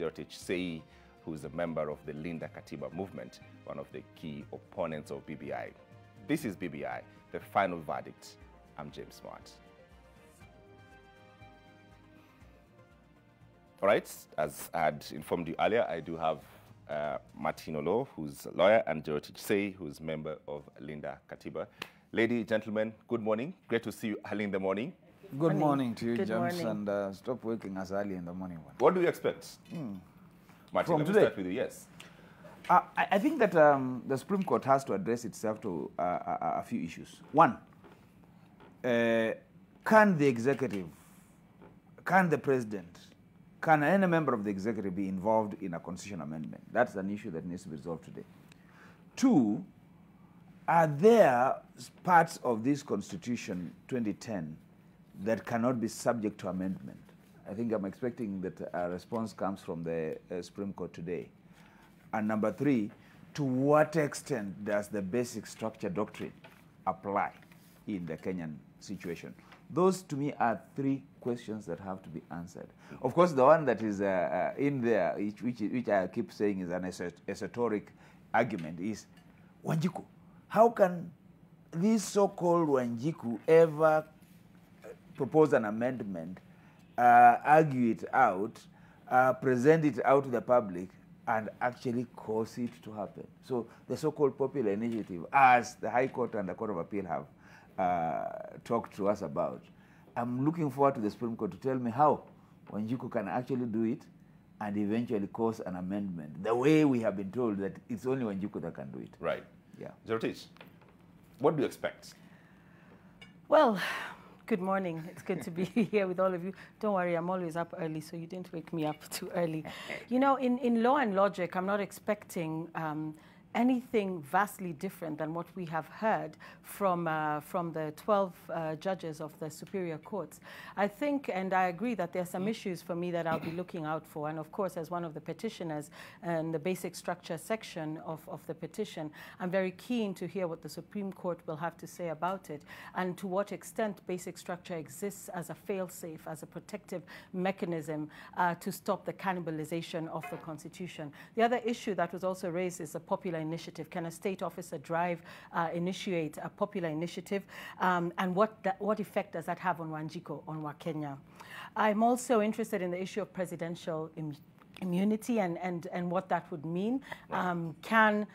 Gertich Sei, who is a member of the Linda Katiba movement, one of the key opponents of BBI. This is BBI, the final verdict. I'm James Smart. All right, as I had informed you earlier, I do have Martin Olo, who's a lawyer, and Gertich Sei, who's a member of Linda Katiba. Ladies, gentlemen, good morning. Great to see you early in the morning. Good morning to you, Good James, morning. and stop working as early in the morning. What do you expect? Martin, From let me today? start with you, yes. I think that the Supreme Court has to address itself to a few issues. One, can the executive, can the president, can any member of the executive be involved in a constitutional amendment? That's an issue that needs to be resolved today. Two, are there parts of this Constitution 2010 that cannot be subject to amendment? I think I'm expecting that a response comes from the Supreme Court today. And number three, to what extent does the basic structure doctrine apply in the Kenyan situation? Those, to me, are three questions that have to be answered. Of course, the one that is in there, which I keep saying is an esoteric argument, is Wanjiku. How can this so-called Wanjiku ever propose an amendment, argue it out, present it out to the public, and actually cause it to happen? So the so-called popular initiative, as the High Court and the Court of Appeal have talked to us about, I'm looking forward to the Supreme Court to tell me how Wanjiku can actually do it and eventually cause an amendment, the way we have been told that it's only Wanjiku that can do it. Right. Yeah. Gertich, what do you expect? Well, good morning. It's good to be here with all of you. Don't worry, I'm always up early, so you didn't wake me up too early. You know, in law and logic, I'm not expecting anything vastly different than what we have heard from the 12 judges of the Superior Courts. I think, and I agree, that there are some issues for me that I'll be looking out for. And of course, as one of the petitioners in the basic structure section of the petition, I'm very keen to hear what the Supreme Court will have to say about it, and to what extent basic structure exists as a fail-safe, as a protective mechanism to stop the cannibalization of the Constitution. The other issue that was also raised is a popular initiative. Can a state officer initiate a popular initiative, and what effect does that have on Wanjiku, on Wakenya? I'm also interested in the issue of presidential immunity and what that would mean. Can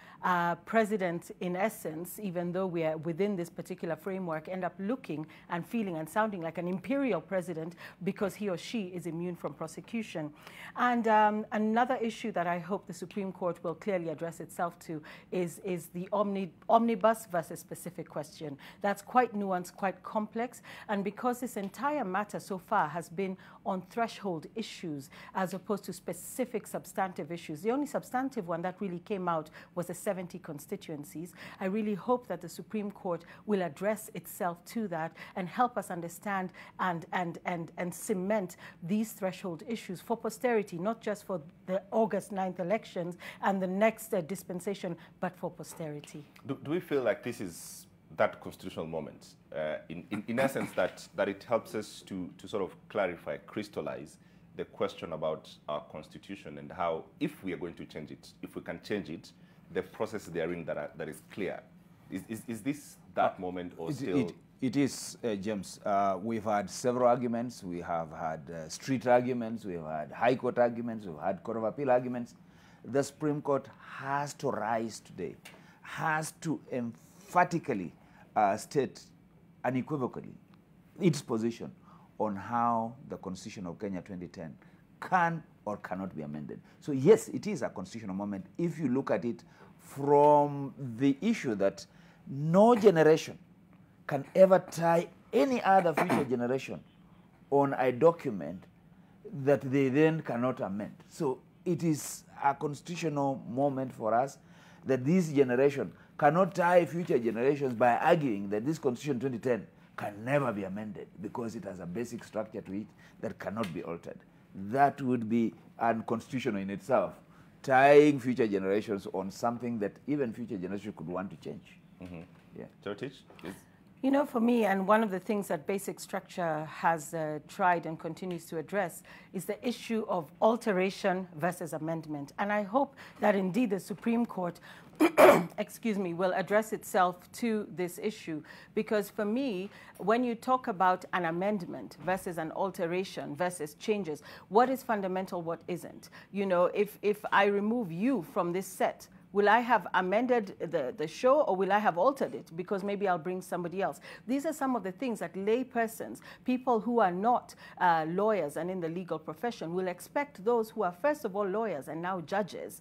president, in essence, even though we are within this particular framework, end up looking and feeling and sounding like an imperial president because he or she is immune from prosecution? And another issue that I hope the Supreme Court will clearly address itself to is the omnibus versus specific question. That's quite nuanced, quite complex, and because this entire matter so far has been on threshold issues as opposed to specific substantive issues. The only substantive one that really came out was the 70 constituencies. I really hope that the Supreme Court will address itself to that and help us understand and cement these threshold issues for posterity, not just for the August 9th elections and the next dispensation, but for posterity. Do we feel like this is that constitutional moment, in essence, that it helps us to sort of clarify, crystallize the question about our Constitution and how, if we are going to change it, if we can change it, the process therein that is clear? Is this that moment, or still? It is, James. We've had several arguments. We have had street arguments. We've had High Court arguments. We've had Court of Appeal arguments. The Supreme Court has to rise today, has to emphatically state unequivocally its position on how the Constitution of Kenya 2010 can or cannot be amended. So yes, it is a constitutional moment if you look at it from the issue that no generation can ever tie any other future generation on a document that they then cannot amend. So it is a constitutional moment for us that this generation cannot tie future generations by arguing that this Constitution 2010 can never be amended because it has a basic structure to it that cannot be altered. That would be unconstitutional in itself, tying future generations on something that even future generations could want to change. Mm-hmm. Yeah. Gertich, You know, for me, and one of the things that basic structure has tried and continues to address is the issue of alteration versus amendment. And I hope that indeed the Supreme Court, excuse me, will address itself to this issue. Because for me, when you talk about an amendment versus an alteration versus changes, what is fundamental, what isn't? You know, if I remove you from this set, will I have amended the show, or will I have altered it? Because maybe I'll bring somebody else. These are some of the things that lay persons, people who are not lawyers and in the legal profession, will expect those who are first of all lawyers and now judges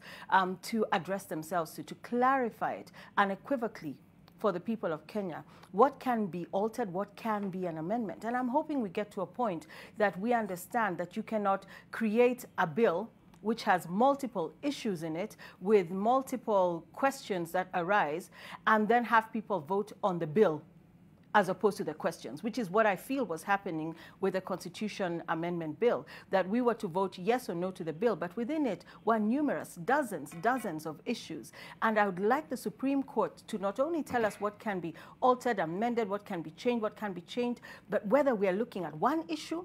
to address themselves to clarify it unequivocally for the people of Kenya. What can be altered? What can be an amendment? And I'm hoping we get to a point that we understand that you cannot create a bill which has multiple issues in it with multiple questions that arise, and then have people vote on the bill as opposed to the questions, which is what I feel was happening with the Constitution Amendment Bill, that we were to vote yes or no to the bill, but within it were numerous, dozens of issues. And I would like the Supreme Court to not only tell us what can be altered, amended, what can be changed, but whether we are looking at one issue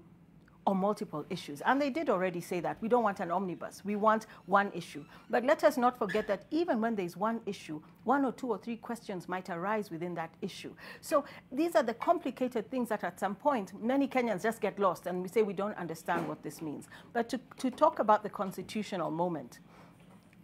or multiple issues. And they did already say that. We don't want an omnibus. We want one issue. But let us not forget that even when there's one issue, 1 or 2 or 3 questions might arise within that issue. So these are the complicated things that at some point, many Kenyans just get lost and we say we don't understand what this means. But to talk about the constitutional moment,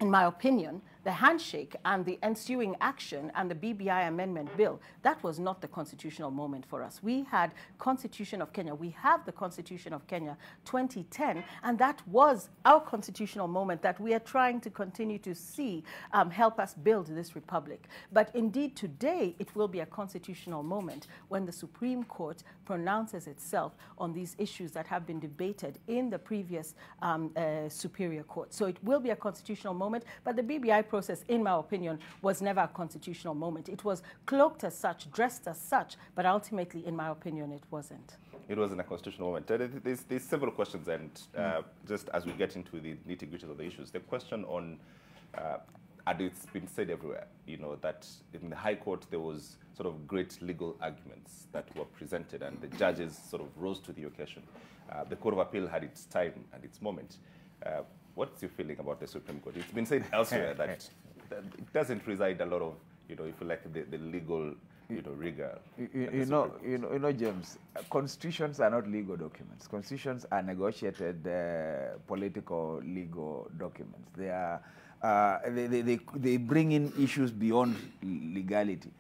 in my opinion, the handshake and the ensuing action and the BBI Amendment Bill, that was not the constitutional moment for us. We had Constitution of Kenya. We have the Constitution of Kenya 2010, and that was our constitutional moment that we are trying to continue to see help us build this republic. But indeed, today, it will be a constitutional moment when the Supreme Court pronounces itself on these issues that have been debated in the previous Superior Court. So it will be a constitutional moment, but the BBI process, in my opinion, was never a constitutional moment. It was cloaked as such, dressed as such, but ultimately, in my opinion, it wasn't. It wasn't a constitutional moment. There's several questions, and just as we get into the nitty-gritty of the issues, the question on, and it's been said everywhere, you know, that in the High Court there was sort of great legal arguments that were presented, and the judges sort of rose to the occasion. The Court of Appeal had its time and its moment. What's your feeling about the Supreme Court? It's been said elsewhere that it doesn't reside a lot of, you know, if you like, the legal, you know, rigor. You know, James, constitutions are not legal documents. Constitutions are negotiated political legal documents. They are they bring in issues beyond legality.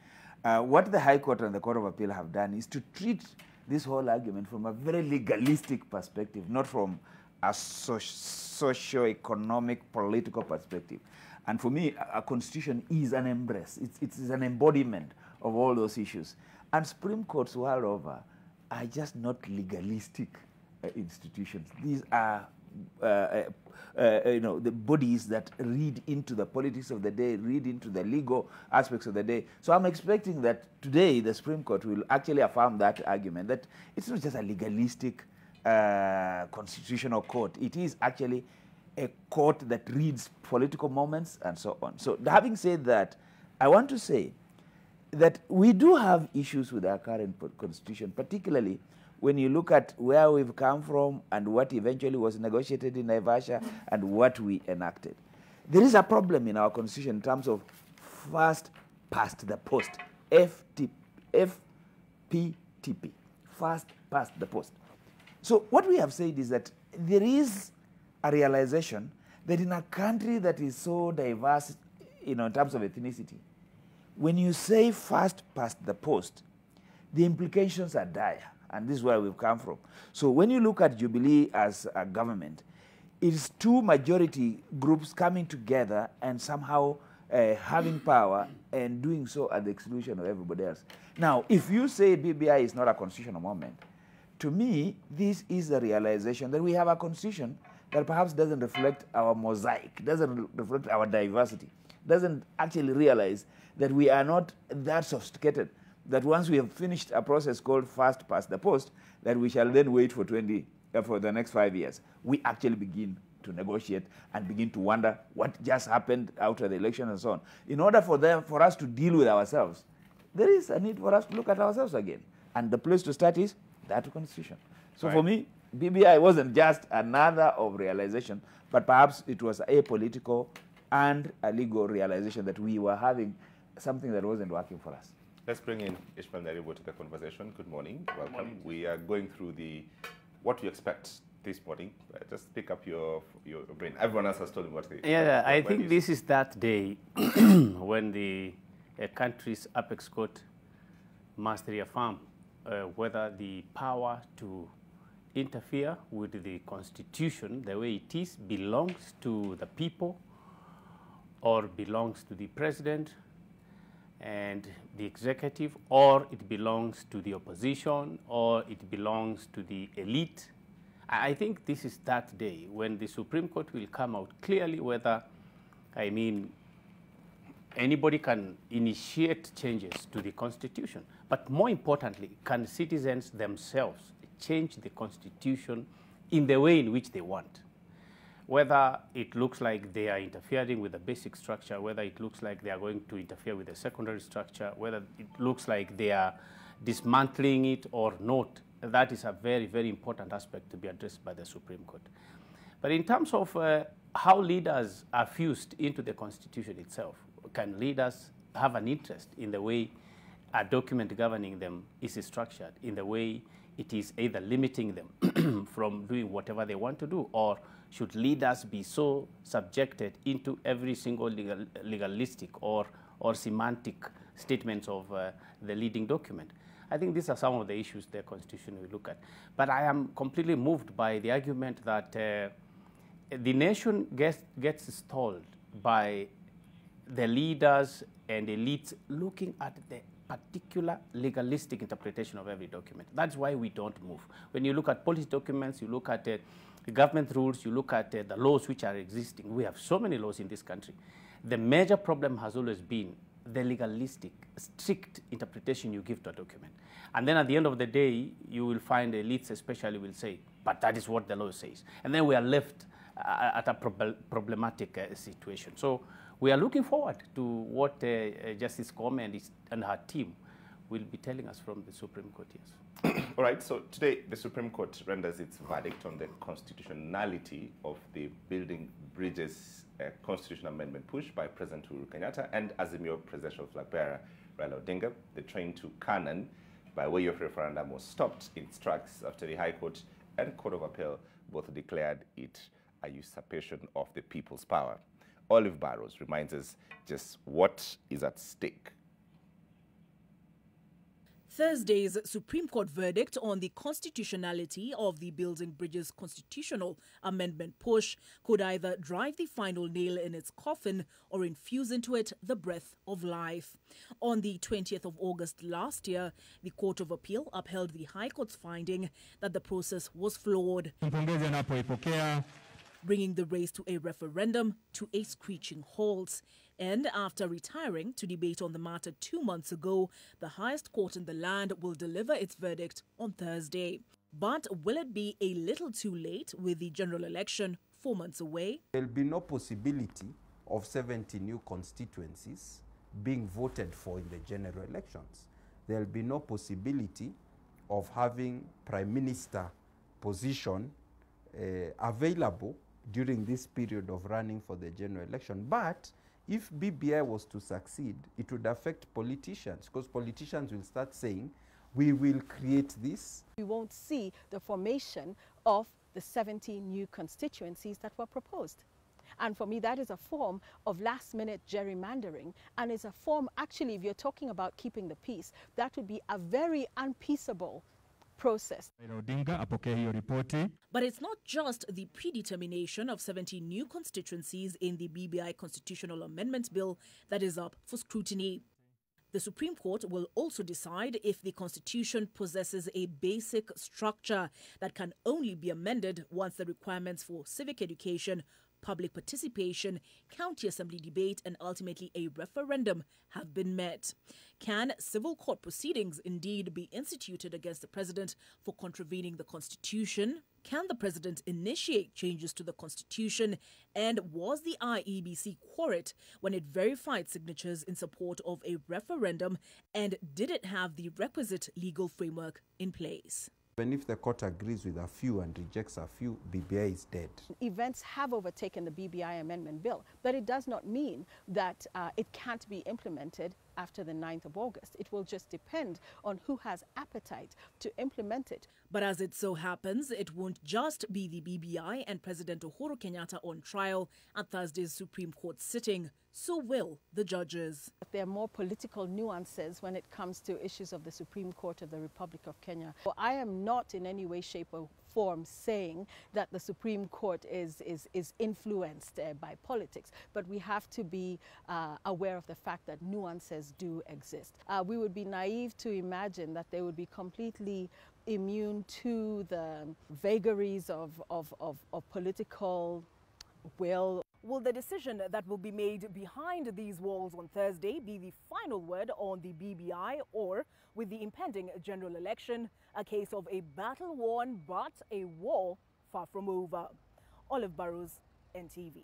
What the High Court and the Court of Appeal have done is to treat this whole argument from a very legalistic perspective, not from a socio-economic, political perspective. And for me, a constitution is an embrace. It's an embodiment of all those issues. And Supreme Courts world over are just not legalistic institutions. These are, you know, the bodies that read into the politics of the day, read into the legal aspects of the day. So I'm expecting that today the Supreme Court will actually affirm that argument, that it's not just a legalistic constitutional court. It is actually a court that reads political moments and so on. So having said that, I want to say that we do have issues with our current constitution, particularly when you look at where we've come from and what eventually was negotiated in Naivasha and what we enacted. There is a problem in our constitution in terms of first past the post, FPTP, first past the post. So what we have said is that there is a realization that in a country that is so diverse, you know, in terms of ethnicity, when you say first past the post, the implications are dire, and this is where we've come from. So when you look at Jubilee as a government, it is two majority groups coming together and somehow having power and doing so at the exclusion of everybody else. Now, if you say BBI is not a constitutional moment, to me, this is the realization that we have a constitution that perhaps doesn't reflect our mosaic, doesn't reflect our diversity, doesn't actually realize that we are not that sophisticated, that once we have finished a process called first past the post, that we shall then wait for the next 5 years. We actually begin to negotiate and begin to wonder what just happened after the election and so on. In order for us to deal with ourselves, there is a need for us to look at ourselves again. And the place to start is that constitution. So for me, BBI wasn't just another of realization, but perhaps it was a political and a legal realization that we were having something that wasn't working for us. Let's bring in Ishmael Naribo to the conversation. Good morning. Welcome. Good morning. We are going through what we expect this morning. Just pick up your brain. Everyone else has told me what they... Yeah, I think this is that day when the country's apex court must reaffirm whether the power to interfere with the constitution the way it is belongs to the people or belongs to the president and the executive, or it belongs to the opposition, or it belongs to the elite. I think this is that day when the Supreme Court will come out clearly whether, anybody can initiate changes to the Constitution. But more importantly, can citizens themselves change the Constitution in the way in which they want? Whether it looks like they are interfering with the basic structure, whether it looks like they are going to interfere with the secondary structure, whether it looks like they are dismantling it or not, that is a very, very important aspect to be addressed by the Supreme Court. But in terms of how leaders are fused into the Constitution itself, can leaders have an interest in the way a document governing them is structured, in the way it is either limiting them from doing whatever they want to do, or should leaders be so subjected into every single legalistic or semantic statements of the leading document? I think these are some of the issues the Constitution will look at. But I am completely moved by the argument that the nation gets stalled by the leaders and elites looking at the particular legalistic interpretation of every document. That's why we don't move. When you look at policy documents, you look at the government rules, you look at the laws which are existing. We have so many laws in this country. The major problem has always been the legalistic, strict interpretation you give to a document. And then at the end of the day, you will find elites especially will say, but that is what the law says. And then we are left at a problematic situation. So we are looking forward to what Justice Koome and her team will be telling us from the Supreme Court, yes. All right, so today the Supreme Court renders its verdict on the constitutionality of the Building Bridges constitutional amendment push by President Uhuru Kenyatta and Azimio presidential flag bearer Raila Odinga. The train to Canaan by way of referendum was stopped in its tracks after the High Court and Court of Appeal both declared it a usurpation of the people's power. Olive Barrows reminds us just what is at stake. Thursday's Supreme Court verdict on the constitutionality of the Building Bridges constitutional amendment push could either drive the final nail in its coffin or infuse into it the breath of life. On the 20th of August last year, the Court of Appeal upheld the High Court's finding that the process was flawed, bringing the race to a referendum to a screeching halt. And after retiring to debate on the matter 2 months ago, the highest court in the land will deliver its verdict on Thursday. But will it be a little too late with the general election 4 months away? There will be no possibility of 70 new constituencies being voted for in the general elections. There will be no possibility of having Prime Minister position available during this period of running for the general election. But if BBI was to succeed, it would affect politicians, because politicians will start saying, we will create this. We won't see the formation of the 70 new constituencies that were proposed. And for me, that is a form of last-minute gerrymandering, and is a form, actually, if you're talking about keeping the peace, that would be a very unpeaceable process. But it's not just the predetermination of 70 new constituencies in the BBI Constitutional Amendment Bill that is up for scrutiny. The Supreme Court will also decide if the Constitution possesses a basic structure that can only be amended once the requirements for civic education, public participation, county assembly debate, and ultimately a referendum have been met. Can civil court proceedings indeed be instituted against the president for contravening the Constitution? Can the president initiate changes to the constitution? And was the IEBC quorate when it verified signatures in support of a referendum? And did it have the requisite legal framework in place? Even if the court agrees with a few and rejects a few, BBI is dead. Events have overtaken the BBI amendment bill, but it does not mean that it can't be implemented after the 9th of August. It will just depend on who has appetite to implement it. But as it so happens, it won't just be the BBI and President Uhuru Kenyatta on trial at Thursday's Supreme Court sitting. So will the judges. There are more political nuances when it comes to issues of the Supreme Court of the Republic of Kenya. So I am not in any way, shape or form saying that the Supreme Court is influenced by politics, but we have to be aware of the fact that nuances do exist. We would be naive to imagine that they would be completely immune to the vagaries of political will. Will the decision that will be made behind these walls on Thursday be the final word on the BBI, or with the impending general election, a case of a battle won but a war far from over? Olive Burrows, NTV.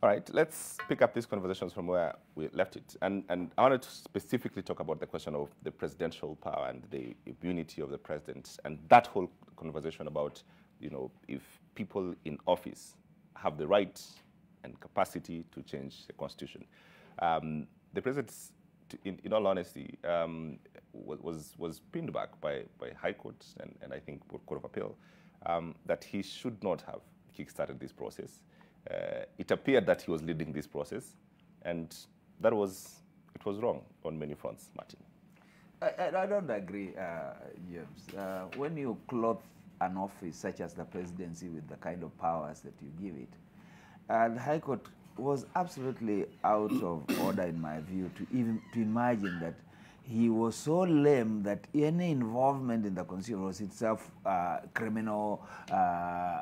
All right, let's pick up these conversations from where we left it. And I wanted to specifically talk about the question of the presidential power and the immunity of the president, and that whole conversation about, you know, if people in office have the right and capacity to change the constitution. The president, in all honesty, was pinned back by High Court and I think Court of Appeal that he should not have kickstarted this process. It appeared that he was leading this process, and it was wrong on many fronts, Martin. I don't agree, James. When you clothe an office such as the presidency with the kind of powers that you give it, the High Court was absolutely out of order, in my view, to imagine that he was so lame that any involvement in the constitution was itself criminal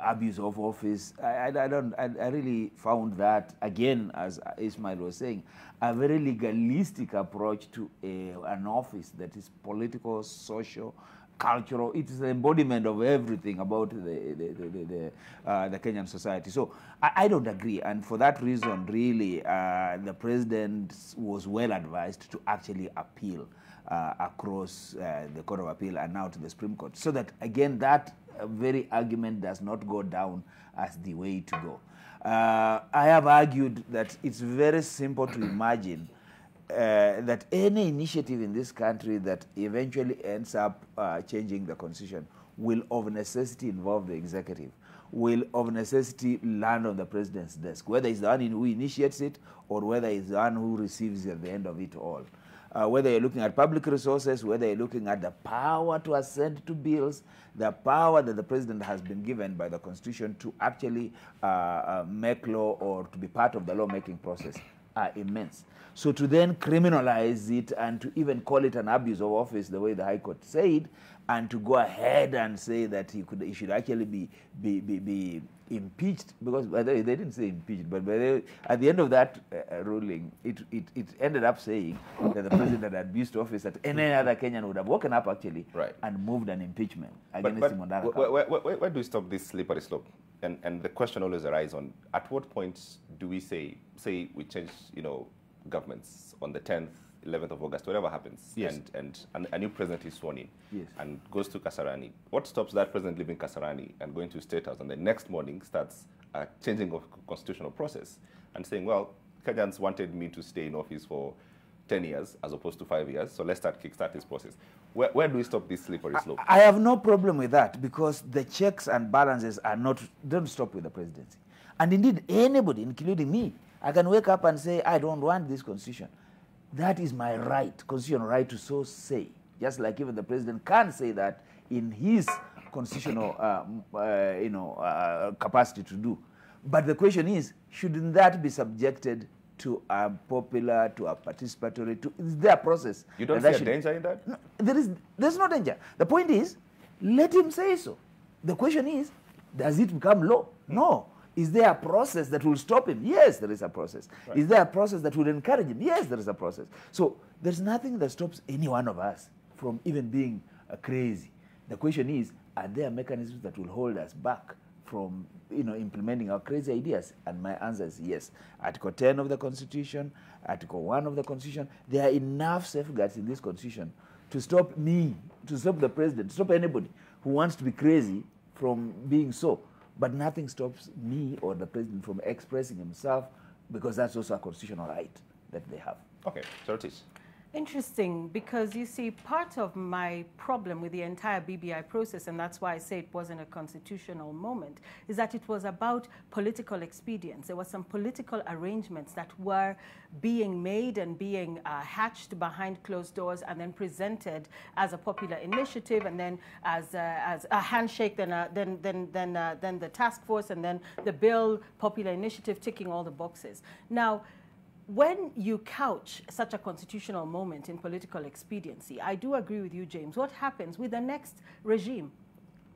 abuse of office. I really found that, again, as Ismail was saying, a very legalistic approach to an office that is political, social, cultural. It is the embodiment of everything about the Kenyan society. So I don't agree, and for that reason, really, the president was well advised to actually appeal across the Court of Appeal and now to the Supreme Court, so that, again, that very argument does not go down as the way to go. I have argued that it's very simple to imagine that any initiative in this country that eventually ends up changing the constitution will of necessity involve the executive, will of necessity land on the president's desk, whether it's the one who initiates it or whether it's the one who receives it at the end of it all. Whether you're looking at public resources, whether you're looking at the power to assent to bills, the power that the president has been given by the constitution to actually make law or to be part of the lawmaking process are immense. So to then criminalize it and to even call it an abuse of office, the way the High Court said, and to go ahead and say that he should actually be impeached, because by the way, they didn't say impeached, but at the end of that ruling, it ended up saying that the president had abused office, that any other Kenyan would have woken up actually and moved an impeachment against him on that account. Where do we stop this slippery slope? And the question always arises on, at what point do we say we change, governments on the 10th, 11th of August, whatever happens, yes, and a new president is sworn in, yes, and goes to Kasarani. What stops that president leaving Kasarani and going to State House, and the next morning starts changing of constitutional process and saying, well, Kenyans wanted me to stay in office for 10 years as opposed to 5 years, so let's kickstart this process. Where do we stop this slippery slope? I have no problem with that, because the checks and balances don't stop with the presidency. And indeed, anybody, including me, I can wake up and say, I don't want this constitution. That is my right, constitutional right to so say. Just like even the president can say that in his constitutional capacity to do. But the question is, shouldn't that be subjected to a popular, to a participatory, to their process? You don't see a danger in that? No, there's no danger. The point is, let him say so. The question is, does it become law? No. Is there a process that will stop him? Yes, there is a process. Right. Is there a process that will encourage him? Yes, there is a process. So there's nothing that stops any one of us from even being crazy. The question is, are there mechanisms that will hold us back from implementing our crazy ideas? And my answer is yes. Article 10 of the Constitution, Article 1 of the Constitution, there are enough safeguards in this Constitution to stop me, to stop the president, to stop anybody who wants to be crazy from being so. But nothing stops me or the president from expressing himself, because that's also a constitutional right that they have. Okay, so it is. Interesting, because you see, part of my problem with the entire BBI process, and that's why I say it wasn't a constitutional moment, is that it was about political expedience. There were some political arrangements that were being made and being hatched behind closed doors and then presented as a popular initiative, and then as a handshake, then the task force, and then the bill, popular initiative, ticking all the boxes. Now, when you couch such a constitutional moment in political expediency, I do agree with you, James. What happens with the next regime?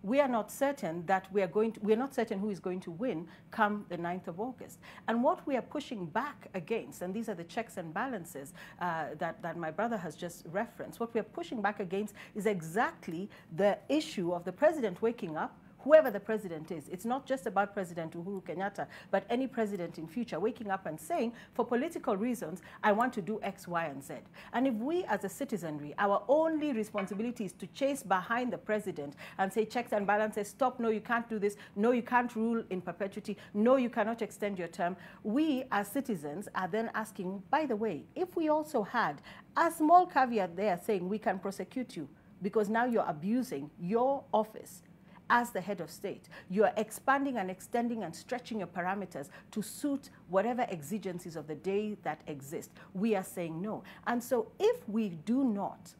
We are not certain that we're not certain who is going to win come the 9th of August. And what we are pushing back against, and these are the checks and balances that my brother has just referenced, what we are pushing back against is exactly the issue of the president waking up, whoever the president is. It's not just about President Uhuru Kenyatta, but any president in future waking up and saying, for political reasons, I want to do X, Y, and Z. And if we as a citizenry, our only responsibility is to chase behind the president and say checks and balances, stop, no, you can't do this, no, you can't rule in perpetuity, no, you cannot extend your term, we as citizens are then asking, by the way, if we also had a small caveat there saying we can prosecute you because now you're abusing your office as the head of state, you are expanding and extending and stretching your parameters to suit whatever exigencies of the day that exist. We are saying no. And so if we do not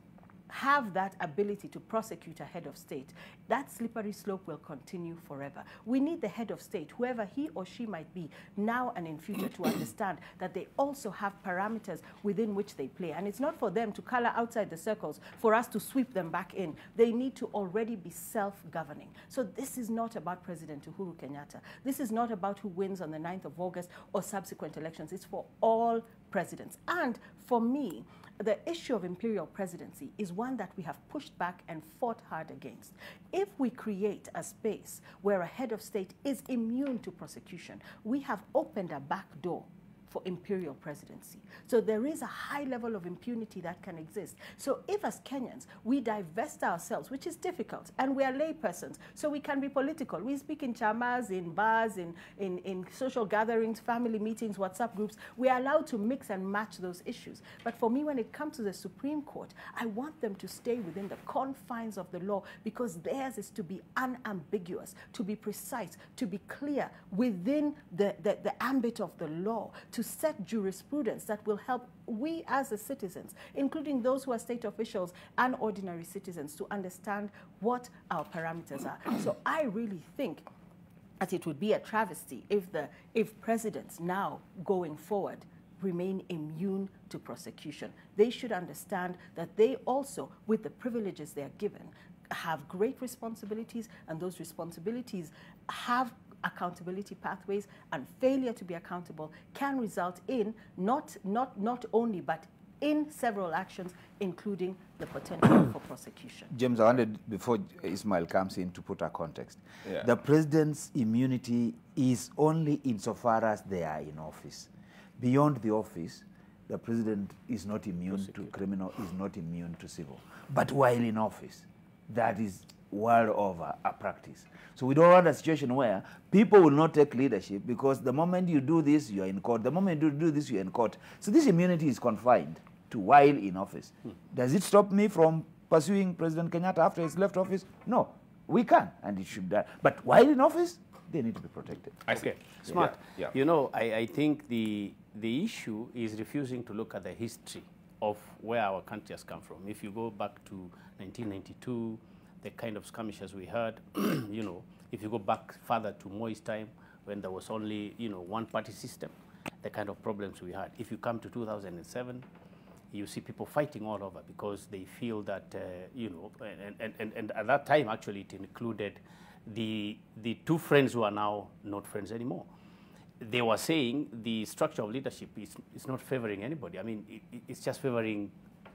have that ability to prosecute a head of state, that slippery slope will continue forever. We need the head of state, whoever he or she might be, now and in future, to understand that they also have parameters within which they play. And it's not for them to color outside the circles for us to sweep them back in. They need to already be self-governing. So this is not about President Uhuru Kenyatta. This is not about who wins on the 9th of August or subsequent elections. It's for all presidents. And for me, the issue of imperial presidency is one that we have pushed back and fought hard against. If we create a space where a head of state is immune to prosecution, we have opened a back door for imperial presidency. So there is a high level of impunity that can exist. So if as Kenyans, we divest ourselves, which is difficult, and we are laypersons, so we can be political. We speak in chamas, in bars, in social gatherings, family meetings, WhatsApp groups. We are allowed to mix and match those issues. But for me, when it comes to the Supreme Court, I want them to stay within the confines of the law, because theirs is to be unambiguous, to be precise, to be clear within the ambit of the law, to set jurisprudence that will help we as the citizens, including those who are state officials and ordinary citizens, to understand what our parameters are. So I really think that it would be a travesty if presidents now going forward remain immune to prosecution. They should understand that they also, with the privileges they are given, have great responsibilities, and those responsibilities have accountability pathways, and failure to be accountable can result in not only, but in several actions, including the potential for prosecution. James, I wanted, before Ismail comes in, to put a context. Yeah. The president's immunity is only insofar as they are in office. Beyond the office, the president is not immune to criminal, is not immune to civil. But while in office, that is world over a practice. So we don't want a situation where people will not take leadership because the moment you do this, you are in court. The moment you do this, you are in court. So this immunity is confined to while in office. Does it stop me from pursuing President Kenyatta after he's left office? No, we can, and it should. But while in office, they need to be protected. I see. Okay, smart. Yeah. You know, I think the issue is refusing to look at the history of where our country has come from. If you go back to 1992, the kind of skirmishes we had, you know, if you go back further to Moi's time, when there was only, you know, one-party system, the kind of problems we had. If you come to 2007, you see people fighting all over because they feel that, you know, and at that time, actually, it included the two friends who are now not friends anymore. They were saying the structure of leadership is not favoring anybody. I mean, it's just favoring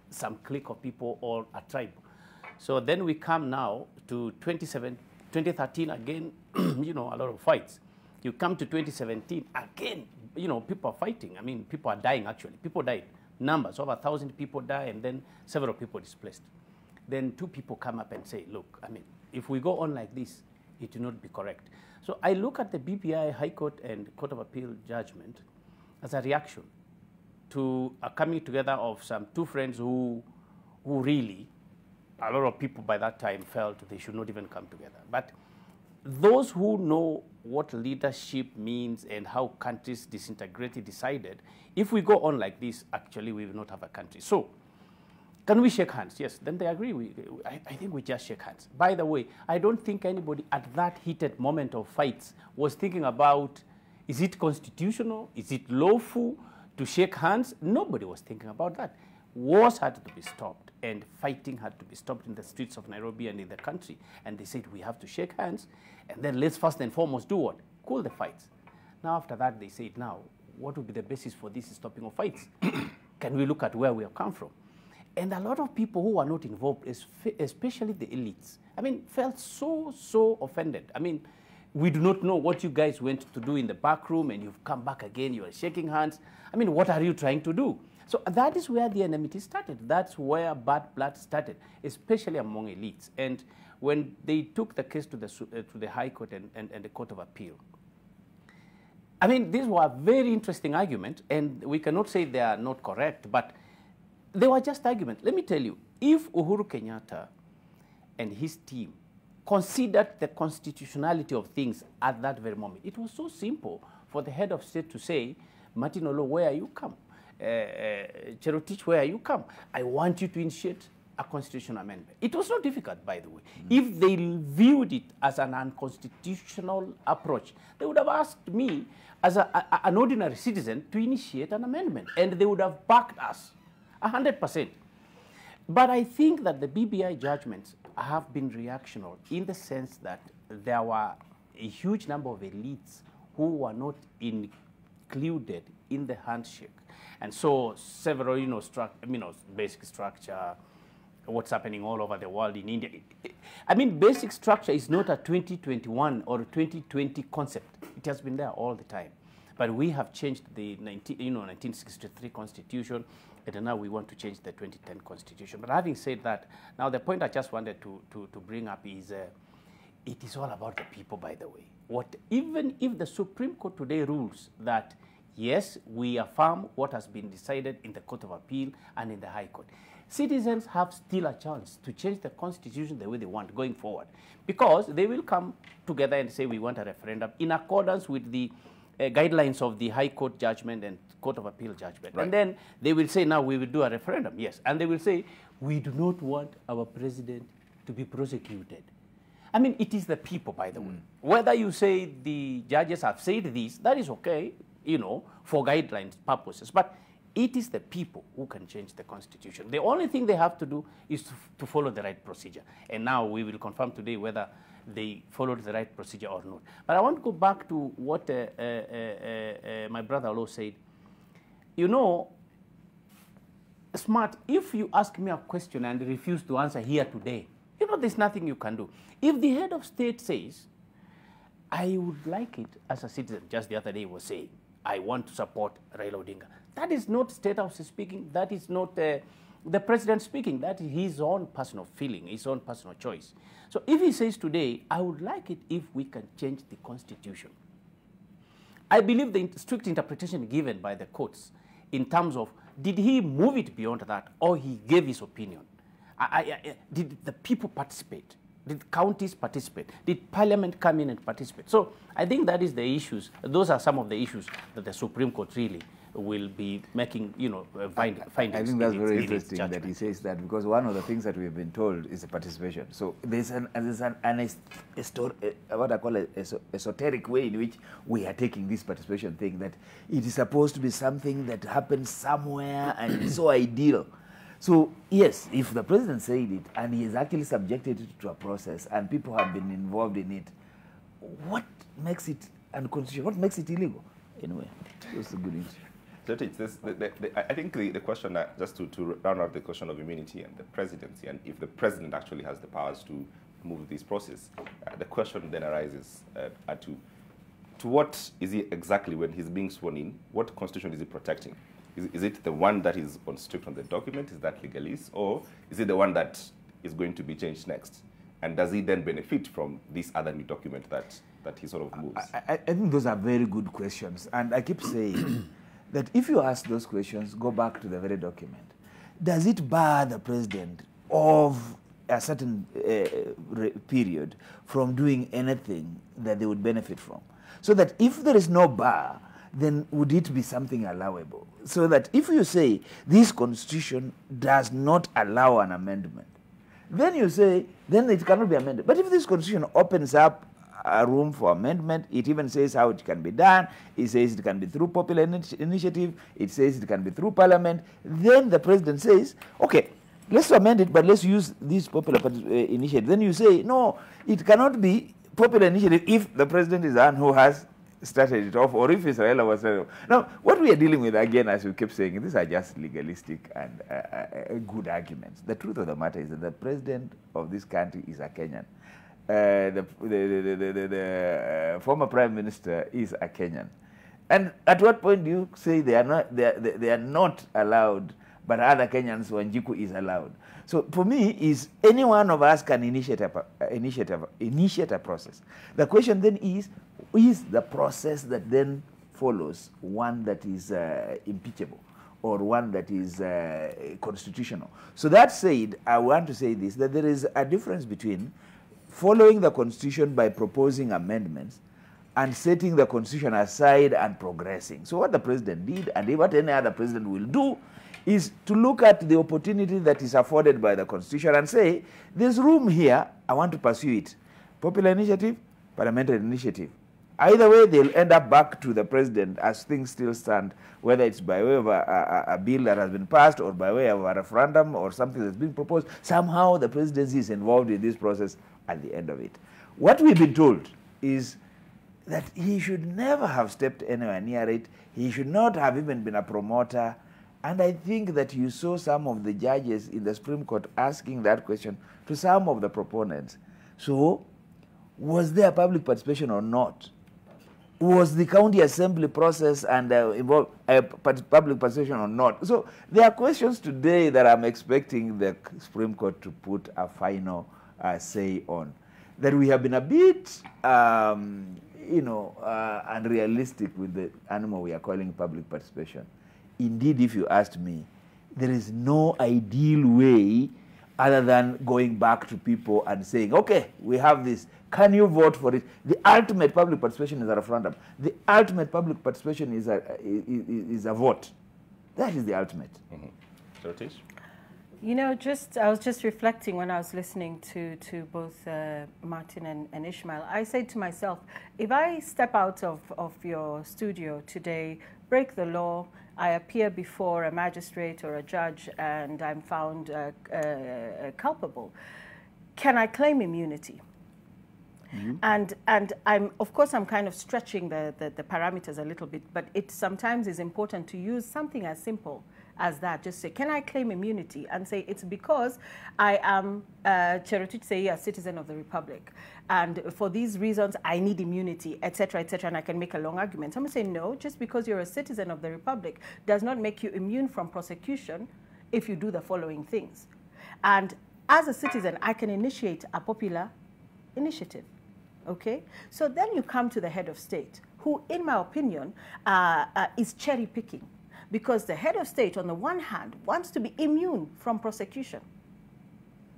some clique of people or a tribe. So then we come now to 2013 again, you know, a lot of fights. You come to 2017 again, you know, people are fighting. I mean, people are dying actually. People died. Numbers, over 1,000 people die, and then several people displaced. Then two people come up and say, look, I mean, if we go on like this, it will not be correct. So I look at the BBI High Court and Court of Appeal judgment as a reaction to a coming together of some two friends who really, a lot of people by that time felt they should not even come together. But those who know what leadership means and how countries disintegrated decided, if we go on like this, actually we will not have a country. So, can we shake hands? Yes, then they agree. I think we just shake hands. By the way, I don't think anybody at that heated moment of fights was thinking about, is it constitutional? Is it lawful to shake hands? Nobody was thinking about that. Wars had to be stopped, and fighting had to be stopped in the streets of Nairobi and in the country. And they said, we have to shake hands, and then let's first and foremost do what? Cool the fights. Now, after that, they said, now, what would be the basis for this stopping of fights? Can we look at where we have come from? And a lot of people who are not involved, especially the elites, I mean, felt so offended. I mean, we do not know what you guys went to do in the back room, and you've come back again, you are shaking hands. I mean, what are you trying to do? So that is where the enmity started. That's where bad blood started, especially among elites. And when they took the case to the High Court and the Court of Appeal, I mean, these were very interesting arguments, and we cannot say they are not correct, but they were just arguments. Let me tell you, if Uhuru Kenyatta and his team considered the constitutionality of things at that very moment, it was so simple for the head of state to say, Martin Olo, where you come? Cherotich, where you come? I want you to initiate a constitutional amendment. It was not difficult, by the way. If they viewed it as an unconstitutional approach, they would have asked me, as an ordinary citizen, to initiate an amendment, and they would have backed us 100%. But I think that the BBI judgments have been reactionary in the sense that there were a huge number of elites who were not included in the handshake. And so several, basic structure, what's happening all over the world in India. I mean, basic structure is not a 2021 or 2020 concept. It has been there all the time. But we have changed the 1963 constitution, and now we want to change the 2010 constitution. But having said that, now the point I just wanted to bring up is it is all about the people, by the way. Even if the Supreme Court today rules that, yes, we affirm what has been decided in the Court of Appeal and in the High Court, citizens have still a chance to change the constitution the way they want going forward, because they will come together and say we want a referendum in accordance with the guidelines of the High Court judgment and Court of Appeal judgment. Right. And then they will say, now we will do a referendum, yes. And they will say, we do not want our president to be prosecuted. I mean, it is the people, by the way. Whether you say the judges have said this, that is okay, for guidelines purposes. But it is the people who can change the constitution. The only thing they have to do is to follow the right procedure. And now we will confirm today whether they followed the right procedure or not. But I want to go back to what my brother Olo said. Smart, if you ask me a question and refuse to answer here today, there's nothing you can do. If the head of state says, I would like it as a citizen, just the other day he was saying, I want to support Raila Odinga. That is not State House speaking. That is not the president speaking. That is his own personal feeling, his own personal choice. So if he says today, I would like it if we can change the constitution, I believe the strict interpretation given by the courts in terms of, did he move it beyond that, or he gave his opinion? Did the people participate? Did counties participate? Did Parliament come in and participate? So I think that is the issues. Those are some of the issues that the Supreme Court really will be making, findings. I think that's very interesting that he says that, because one of the things that we've been told is the participation. So there's an what I call a esoteric way in which we are taking this participation thing, that it is supposed to be something that happens somewhere and it's so ideal. So yes, if the president said it and he is actually subjected it to a process and people have been involved in it, what makes it unconstitutional? What makes it illegal? Anyway, that's a good issue. I think the question, just to round out the question of immunity and the presidency, and if the president actually has the powers to move this process, the question then arises to what is he exactly, when he's being sworn in, what constitution is he protecting? Is it the one that is strict on the document, is that legalese, or is it the one that is going to be changed next? And does he then benefit from this other new document that he sort of moves? I think those are very good questions. And I keep saying that if you ask those questions, go back to the very document. Does it bar the president of a certain period from doing anything that they would benefit from? So that if there is no bar, then would it be something allowable? So that if you say this constitution does not allow an amendment, then you say, then it cannot be amended. But if this constitution opens up a room for amendment, it even says how it can be done, it says it can be through popular initiative, it says it can be through parliament, then the president says, okay, let's amend it, but let's use this popular initiative. Then you say, no, it cannot be popular initiative if the president is the one who has started it off, or if Israel was started off. Now, what we are dealing with, again, as we keep saying, these are just legalistic and good arguments. The truth of the matter is that the president of this country is a Kenyan. The former prime minister is a Kenyan. And at what point do you say they are not allowed, but other Kenyans, Wanjiku is allowed? So for me, is any one of us can initiate a process. The question then is the process that then follows one that is impeachable or one that is constitutional? So that said, I want to say this, that there is a difference between following the constitution by proposing amendments and setting the constitution aside and progressing. So what the president did, and what any other president will do, is to look at the opportunity that is afforded by the constitution and say, there's room here, I want to pursue it. Popular initiative, parliamentary initiative. Either way, they'll end up back to the president as things still stand, whether it's by way of a bill that has been passed or by way of a referendum or something that's been proposed. Somehow the presidency is involved in this process at the end of it. What we've been told is that he should never have stepped anywhere near it. He should not have even been a promoter. And I think that you saw some of the judges in the Supreme Court asking that question to some of the proponents. So, was there public participation or not? Was the county assembly process and involved public participation or not? So, there are questions today that I'm expecting the Supreme Court to put a final say on. That we have been a bit, unrealistic with the animal we are calling public participation. Indeed, if you asked me, there is no ideal way other than going back to people and saying, okay, we have this. Can you vote for it? The ultimate public participation is a referendum. The ultimate public participation is a vote. That is the ultimate. Sortish? You know, I was just reflecting when I was listening to both Martin and Ishmael. I said to myself, if I step out of your studio today, break the law, I appear before a magistrate or a judge and I'm found culpable, can I claim immunity? And of course I'm kind of stretching the parameters a little bit, but it sometimes is important to use something as simple as that. Just say, can I claim immunity? And say, it's because I am Cherotich say a citizen of the Republic, and for these reasons I need immunity, etc., etc., and I can make a long argument. Someone say, no, just because you're a citizen of the Republic does not make you immune from prosecution if you do the following things. And as a citizen, I can initiate a popular initiative. Okay? So then you come to the head of state, who, in my opinion, is cherry picking. Because the head of state, on the one hand, wants to be immune from prosecution,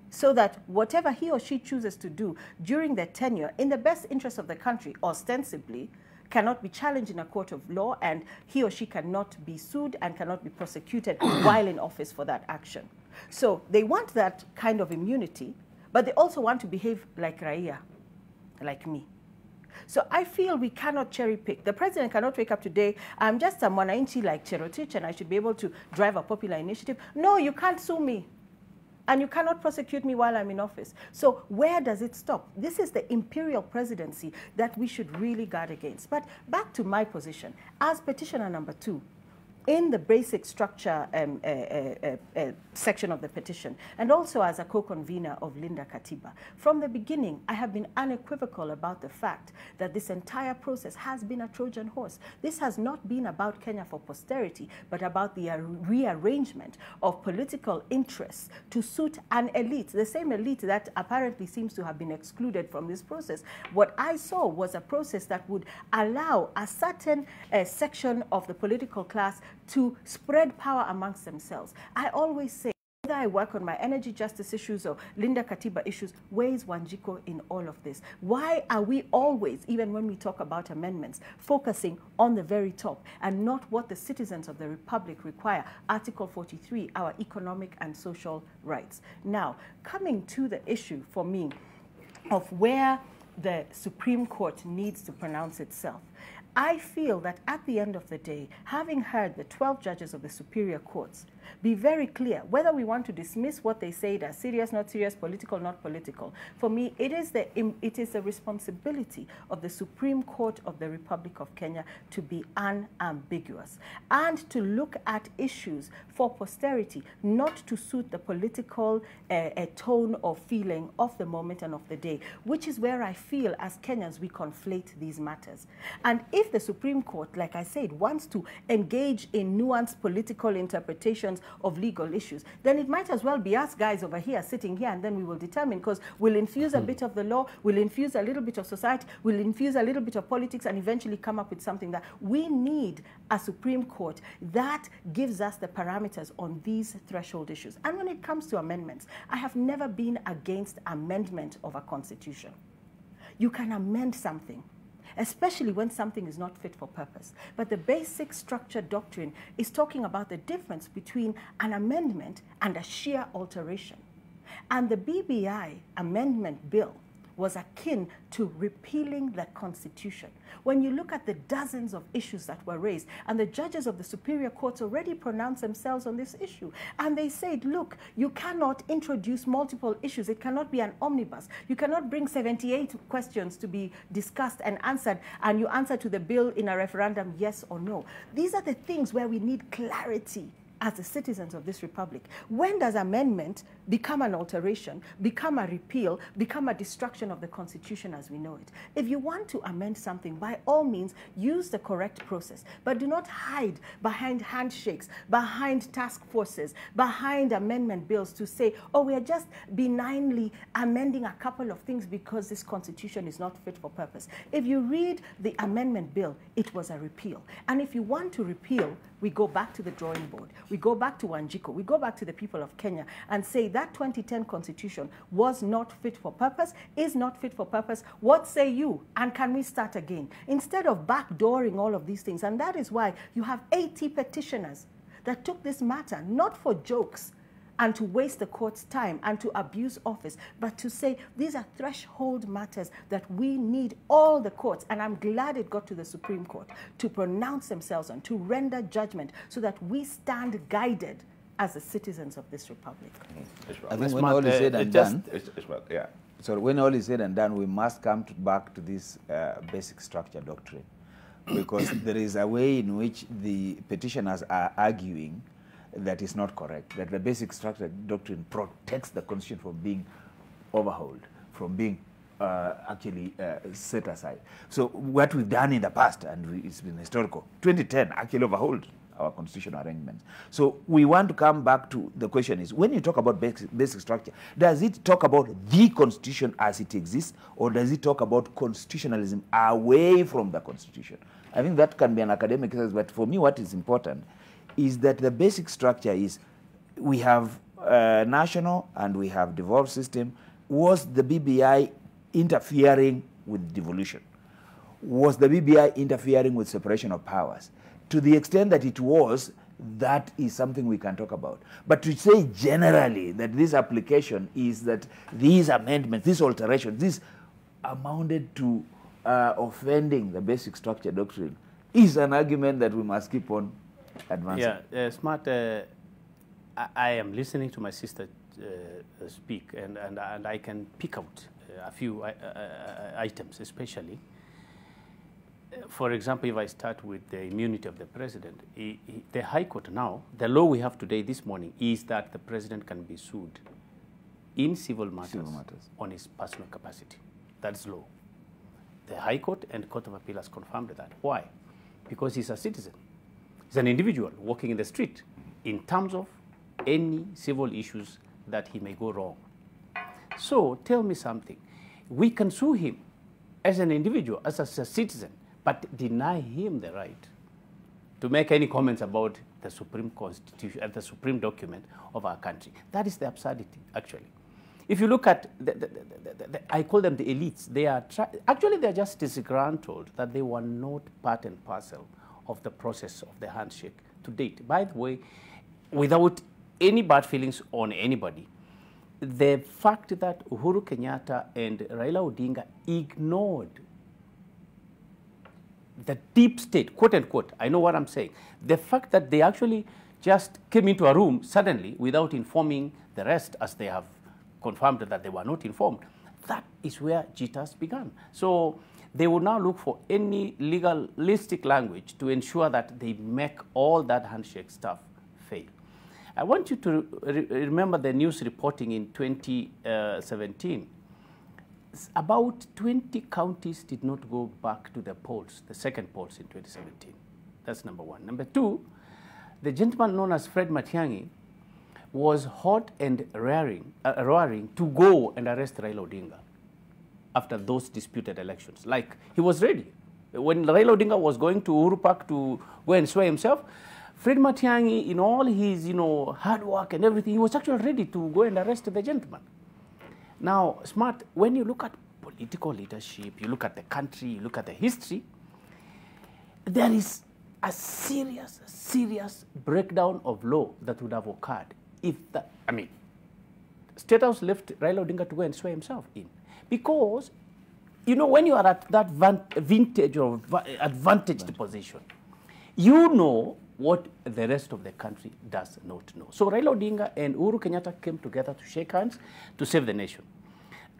so that whatever he or she chooses to do during their tenure, in the best interest of the country, ostensibly, cannot be challenged in a court of law, and he or she cannot be sued and cannot be prosecuted while in office for that action. So they want that kind of immunity, but they also want to behave like Raia, like me. So I feel we cannot cherry pick. The president cannot wake up today, I'm just a mwananchi like Cherotich and I should be able to drive a popular initiative. No, you can't sue me. And you cannot prosecute me while I'm in office. So where does it stop? This is the imperial presidency that we should really guard against. But back to my position. As petitioner number 2, in the basic structure section of the petition, and also as a co-convener of Linda Katiba, from the beginning, I have been unequivocal about the fact that this entire process has been a Trojan horse. This has not been about Kenya for posterity, but about the rearrangement of political interests to suit an elite, the same elite that apparently seems to have been excluded from this process. What I saw was a process that would allow a certain section of the political class to spread power amongst themselves. I always say, whether I work on my energy justice issues or Linda Katiba issues, where is Wanjiko in all of this? Why are we always, even when we talk about amendments, focusing on the very top and not what the citizens of the Republic require? Article 43, our economic and social rights. Now, coming to the issue for me of where the Supreme Court needs to pronounce itself, I feel that at the end of the day, having heard the 12 judges of the superior courts be very clear, whether we want to dismiss what they say as serious, not serious, political, not political, for me, it is the responsibility of the Supreme Court of the Republic of Kenya to be unambiguous and to look at issues for posterity, not to suit the political tone or feeling of the moment and of the day, which is where I feel as Kenyans we conflate these matters. And if the Supreme Court, like I said, wants to engage in nuanced political interpretations of legal issues, then it might as well be us guys over here sitting here, and then we will determine, because we'll infuse a bit of the law, we'll infuse a little bit of society, we'll infuse a little bit of politics, and eventually come up with something that we need a Supreme Court that gives us the parameters on these threshold issues. And when it comes to amendments, I have never been against amendment of a constitution. You can amend something, especially when something is not fit for purpose. But the basic structure doctrine is talking about the difference between an amendment and a sheer alteration. And the BBI amendment bill was akin to repealing the Constitution. When you look at the dozens of issues that were raised, and the judges of the superior courts already pronounced themselves on this issue, and they said, look, you cannot introduce multiple issues. It cannot be an omnibus. You cannot bring 78 questions to be discussed and answered, and you answer to the bill in a referendum, yes or no. These are the things where we need clarity as the citizens of this republic. When does amendment become an alteration, become a repeal, become a destruction of the Constitution as we know it? If you want to amend something, by all means, use the correct process, but do not hide behind handshakes, behind task forces, behind amendment bills to say, oh, we are just benignly amending a couple of things because this Constitution is not fit for purpose. If you read the amendment bill, it was a repeal. And if you want to repeal, we go back to the drawing board. We go back to Wanjiko. We go back to the people of Kenya and say that 2010 Constitution was not fit for purpose, is not fit for purpose. What say you? And can we start again? Instead of backdooring all of these things. And that is why you have 80 petitioners that took this matter, not for jokes and to waste the court's time and to abuse office, but to say these are threshold matters that we need all the courts, and I'm glad it got to the Supreme Court, to pronounce themselves on, to render judgment so that we stand guided as the citizens of this republic. I think when all is said and done, yeah. So when all is said and done, we must come back to this basic structure doctrine, because there is a way in which the petitioners are arguing that is not correct, that the basic structure doctrine protects the Constitution from being overhauled, from being actually set aside. So what we've done in the past, and it's been historical, 2010 actually overhauled our constitutional arrangements. So we want to come back to the question is, when you talk about basic structure, does it talk about the Constitution as it exists, or does it talk about constitutionalism away from the Constitution? I think that can be an academic exercise, but for me what is important is that the basic structure is we have national and we have devolved system. Was the BBI interfering with devolution? Was the BBI interfering with separation of powers? To the extent that it was, that is something we can talk about. But to say generally that this application is that these amendments, these alterations, this amounted to offending the basic structure doctrine is an argument that we must keep on advancing. Yeah, Smart, I am listening to my sister speak, and I can pick out a few items, especially. for example, if I start with the immunity of the president, the High Court now, the law we have today, this morning, is that the president can be sued in civil matters on his personal capacity. That's law. The High Court and Court of Appeal has confirmed that. Why? Because he's a citizen. He's an individual walking in the street in terms of any civil issues that he may go wrong. So tell me something. We can sue him as an individual, as a citizen, but deny him the right to make any comments about the Supreme Constitution and the Supreme document of our country. That is the absurdity, actually. If you look at, I call them the elites, they are actually they're just disgruntled that they were not part and parcel of the process of the handshake to date. By the way, without any bad feelings on anybody, the fact that Uhuru Kenyatta and Raila Odinga ignored the deep state, quote unquote, I know what I'm saying, the fact that they actually just came into a room suddenly without informing the rest, as they have confirmed that they were not informed, that is where jitters began. So they will now look for any legalistic language to ensure that they make all that handshake stuff fail. I want you to remember the news reporting in 2017. About 20 counties did not go back to the polls, the second polls in 2017. That's number one. Number two, the gentleman known as Fred Matiang'i was hot and roaring to go and arrest Raila Odinga after those disputed elections. Like, he was ready. When Raila Odinga was going to Uhuru Park to go and swear himself, Fred Matiang'i, in all his hard work and everything, he was actually ready to go and arrest the gentleman. Now, Smart, when you look at political leadership, you look at the country, you look at the history, there is a serious breakdown of law that would have occurred if State House left Raila Odinga to go and swear himself in. Because, when you are at that vintage or advantaged position, you know what the rest of the country does not know. So Raila Odinga and Uhuru Kenyatta came together to shake hands to save the nation.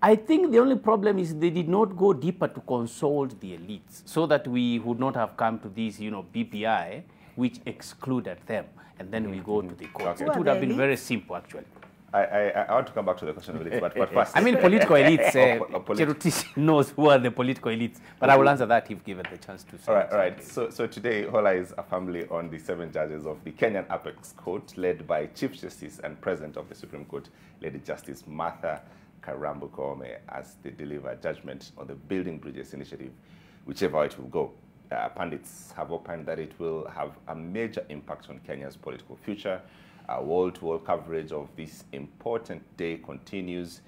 I think the only problem is they did not go deeper to consult the elites so that we would not have come to this, BBI, which excluded them. And then we go to the courts. Okay. It would have been very simple, actually. I want to come back to the question of elites, but first... I mean, political elites, Cheruti knows who are the political elites, but I will answer that if given the chance to say. All right. So today, Hola is a family on the 7 judges of the Kenyan Apex Court, led by Chief Justice and President of the Supreme Court, Lady Justice Martha Karambu Koome, as they deliver judgment on the Building Bridges initiative, whichever it will go. Pundits have opined that it will have a major impact on Kenya's political future. Wall-to-wall coverage of this important day continues.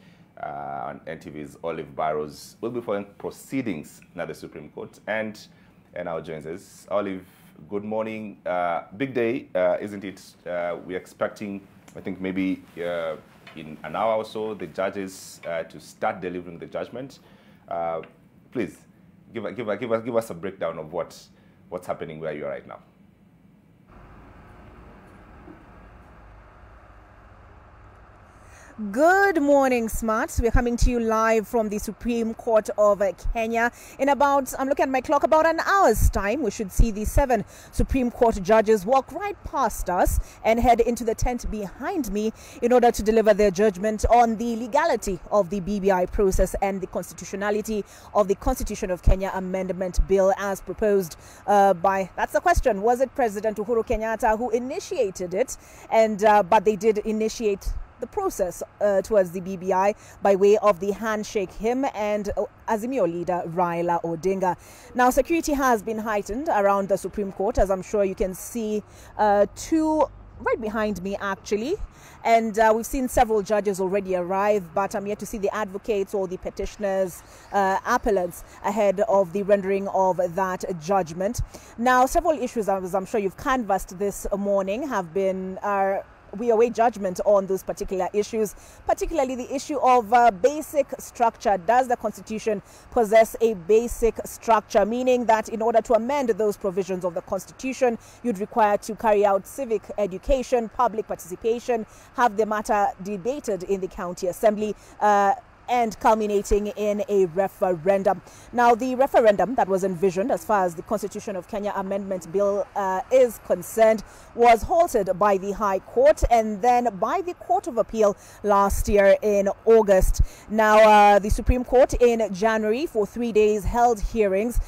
On NTV's Olive Barrows will be following proceedings at the Supreme Court. And now joins us. Olive, good morning. Big day, isn't it? We're expecting, I think, maybe in an hour or so, the judges to start delivering the judgment. Please, give us a breakdown of what's happening where you are right now. Good morning, Smarts. We're coming to you live from the Supreme Court of Kenya. In about, I'm looking at my clock, about an hour's time, we should see the 7 Supreme Court judges walk right past us and head into the tent behind me in order to deliver their judgment on the legality of the BBI process and the constitutionality of the Constitution of Kenya Amendment Bill as proposed that's the question, was it President Uhuru Kenyatta who initiated it? And but they did initiate the process towards the BBI by way of the handshake, him and Azimio leader Raila Odinga. Now, security has been heightened around the Supreme Court, as I'm sure you can see 2 right behind me, actually. And we've seen several judges already arrive, but I'm yet to see the advocates or the petitioners, appellants, ahead of the rendering of that judgment. Now, several issues, as I'm sure you've canvassed this morning, have been we await judgment on those particular issues, particularly the issue of basic structure. Does the Constitution possess a basic structure, meaning that in order to amend those provisions of the Constitution, you'd require to carry out civic education, public participation, have the matter debated in the County Assembly, and culminating in a referendum. Now, the referendum that was envisioned as far as the Constitution of Kenya Amendment Bill is concerned was halted by the High Court and then by the Court of Appeal last year in August. Now, the Supreme Court in January for 3 days held hearings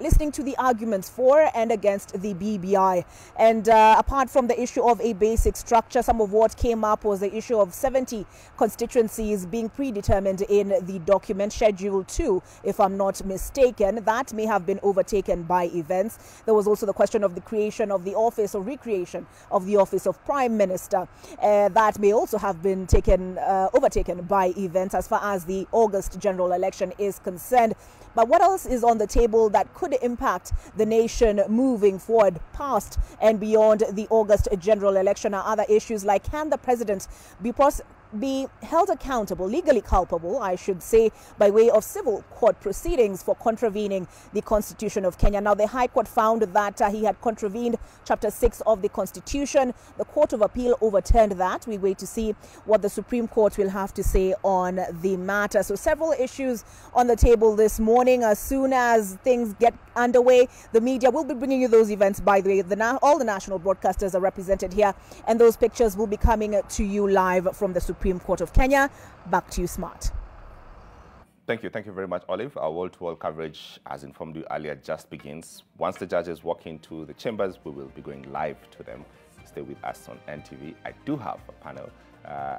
listening to the arguments for and against the BBI. And apart from the issue of a basic structure, some of what came up was the issue of 70 constituencies being predetermined in the document, Schedule 2, if I'm not mistaken. That may have been overtaken by events. There was also the question of the creation of the office or recreation of the office of Prime Minister. That may also have been overtaken by events as far as the August general election is concerned. But what else is on the table that could impact the nation moving forward past and beyond the August general election are other issues like, can the president be held accountable, legally culpable, I should say, by way of civil court proceedings for contravening the Constitution of Kenya. Now, the High Court found that he had contravened Chapter 6 of the Constitution. The Court of Appeal overturned that. We wait to see what the Supreme Court will have to say on the matter. So several issues on the table this morning. As soon as things get underway, the media will be bringing you those events. By the way, all the national broadcasters are represented here, and those pictures will be coming to you live from the Supreme Court of Kenya. Back to you, Smart. Thank you very much, Olive. Our wall-to-wall coverage, as informed you earlier, just begins. Once the judges walk into the chambers, we will be going live to them. Stay with us on NTV. I do have a panel,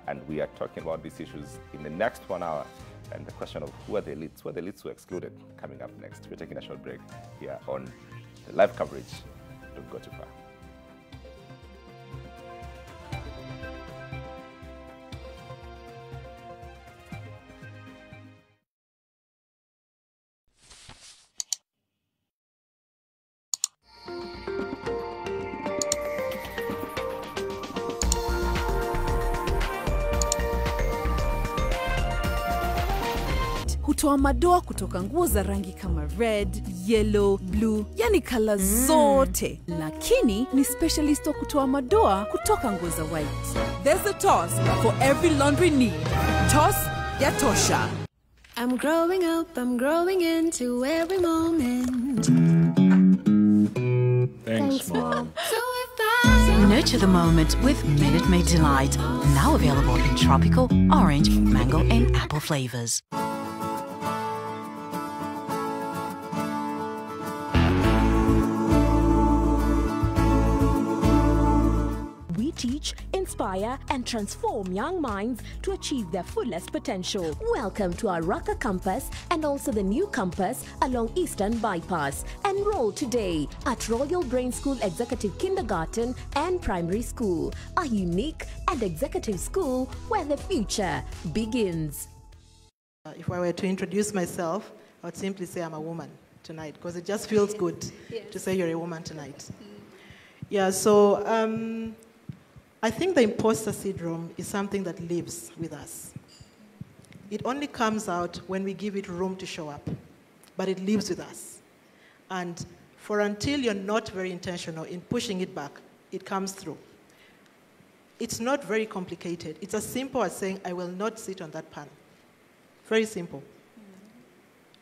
and we are talking about these issues in the next 1 hour. And the question of who are the elites who are excluded, coming up next. We're taking a short break here on the live coverage. Don't go too far. Hutoa madoa kutoka nguo za rangi kama red, yellow, blue, yani kala zote. Lakini ni specialist wa kutoa madoa kutoka nguo za white. There's a Toss for every laundry need. Toss ya tosha. I'm growing up, I'm growing into every moment. Thanks, Mom. So if Nurture the moment with Minute Maid Delight. Now available in tropical, orange, mango and apple flavors. Teach, inspire, and transform young minds to achieve their fullest potential. Welcome to our Raka campus and also the new campus along Eastern Bypass. Enroll today at Royal Brain School Executive Kindergarten and Primary School, a unique and executive school where the future begins. If I were to introduce myself, I would simply say I'm a woman tonight, because it just feels good to say you're a woman tonight. Yeah, so I think the imposter syndrome is something that lives with us. It only comes out when we give it room to show up, but it lives with us. And until you're not very intentional in pushing it back, it comes through. It's not very complicated. It's as simple as saying, I will not sit on that panel. Very simple.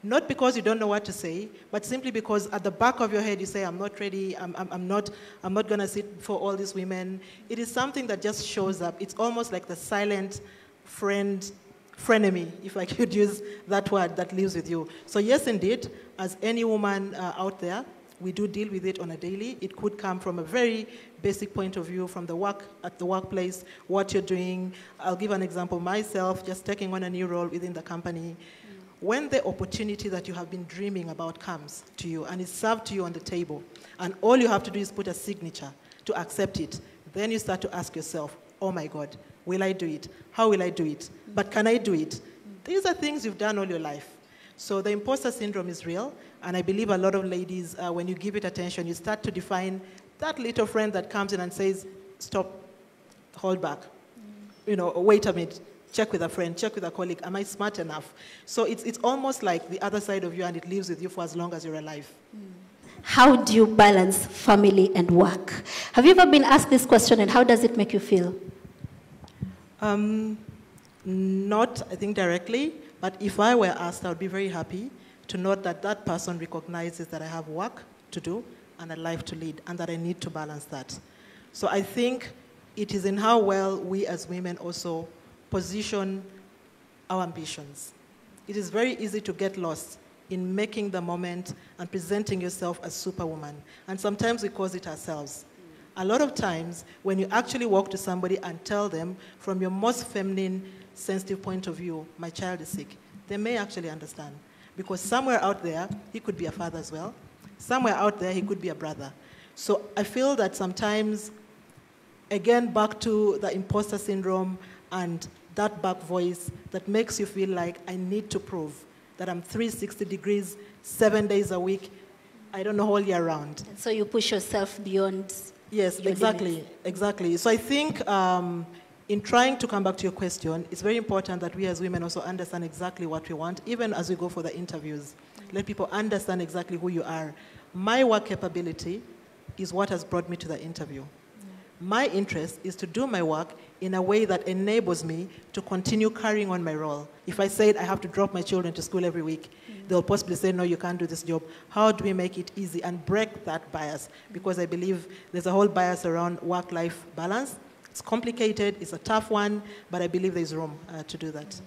Not because you don't know what to say, but simply because at the back of your head you say, I'm not ready, I'm not going to sit for all these women. It is something that just shows up. It's almost like the silent frenemy, if I could use that word, that lives with you. So yes, indeed, as any woman out there, we do deal with it on a daily. It could come from a very basic point of view, from the workplace, what you're doing. I'll give an example myself, just taking on a new role within the company. When the opportunity that you have been dreaming about comes to you and is served to you on the table, and all you have to do is put a signature to accept it, then you start to ask yourself, oh my God, will I do it? How will I do it? But can I do it? These are things you've done all your life. So the imposter syndrome is real, and I believe a lot of ladies, when you give it attention, you start to define that little friend that comes in and says, stop, hold back, wait a minute. Check with a friend, check with a colleague, am I smart enough? So it's almost like the other side of you, and it lives with you for as long as you're alive. How do you balance family and work? Have you ever been asked this question, and how does it make you feel? Not, I think, directly, but if I were asked, I would be very happy to note that that person recognizes that I have work to do and a life to lead, and that I need to balance that. So I think it is in how well we as women also position our ambitions. It is very easy to get lost in making the moment and presenting yourself as superwoman. And sometimes we cause it ourselves. A lot of times, when you actually walk to somebody and tell them from your most feminine, sensitive point of view, my child is sick, they may actually understand. Because somewhere out there, he could be a father as well. Somewhere out there, he could be a brother. So I feel that sometimes, again, back to the imposter syndrome and that back voice that makes you feel like I need to prove that I'm 360 degrees, 7 days a week, I don't know, all year round. So you push yourself beyond. Yes, exactly, exactly. So I think in trying to come back to your question, it's very important that we as women also understand exactly what we want, even as we go for the interviews. Let people understand exactly who you are. My work capability is what has brought me to the interview. My interest is to do my work in a way that enables me to continue carrying on my role. If I said I have to drop my children to school every week, they'll possibly say, no, you can't do this job. How do we make it easy and break that bias? Because I believe there's a whole bias around work-life balance. It's complicated, it's a tough one, but I believe there's room to do that.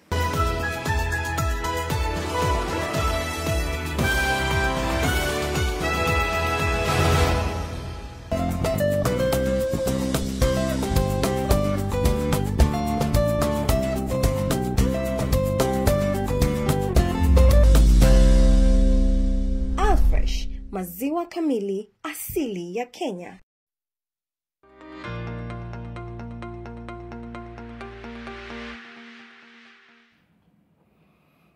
Maziwa kamili asili ya Kenya.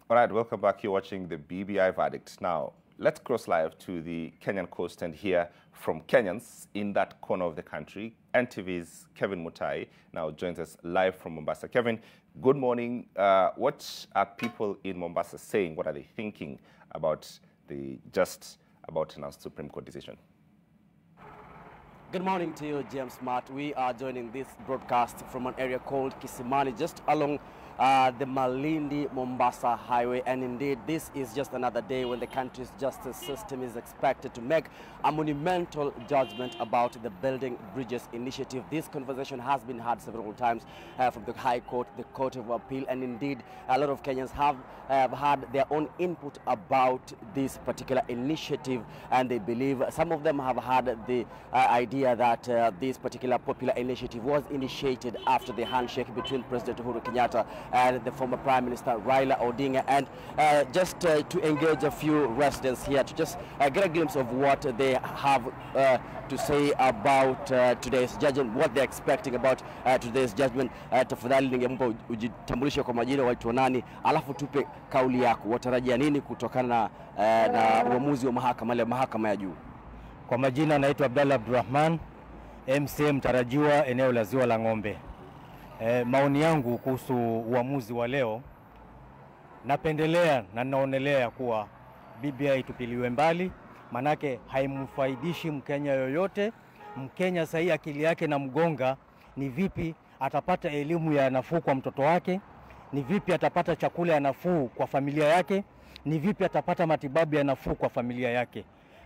All right, welcome back. You're watching the BBI Verdict. Now, let's cross live to the Kenyan coast and hear from Kenyans in that corner of the country. NTV's Kevin Mutai now joins us live from Mombasa. Kevin, good morning. What are people in Mombasa saying? What are they thinking about the just about announced Supreme Court decision? Good morning to you, James Matt. We are joining this broadcast from an area called Kisimani, just along the Malindi-Mombasa highway. And indeed, this is just another day when the country's justice system is expected to make a monumental judgment about the Building Bridges initiative. This conversation has been had several times from the High Court, the Court of Appeal, and indeed, a lot of Kenyans have had their own input about this particular initiative, and they believe some of them have had the idea that this particular popular initiative was initiated after the handshake between President Uhuru Kenyatta and the former Prime Minister Raila Odinga. And just to engage a few residents here to just get a glimpse of what they have to say about today's judgment, what they're expecting about today's judgment. Tafadhali ningempa ujitambulishe kwa majina, waitwa nani, alafu tupe kauli yako, watarajia nini kutokana na uamuzi wa mahakama ya juu. Kwa majina naitwa Abdalla Abdurrahman, MCM tarajiwa eneo la Ziwa la Ng'ombe. Maoni yangu kuhusu uamuzi wa leo, napendelea na naonelea kuwa BBI tupiliwe mbali, manake haimfaidishi Mkenya yoyote. Mkenya sahi akili yake na mgonga, ni vipi atapata elimu ya nafuu kwa mtoto wake, ni vipi atapata chakula ya nafuu kwa familia yake, ni vipi atapata matibabu ya nafuu kwa familia yake.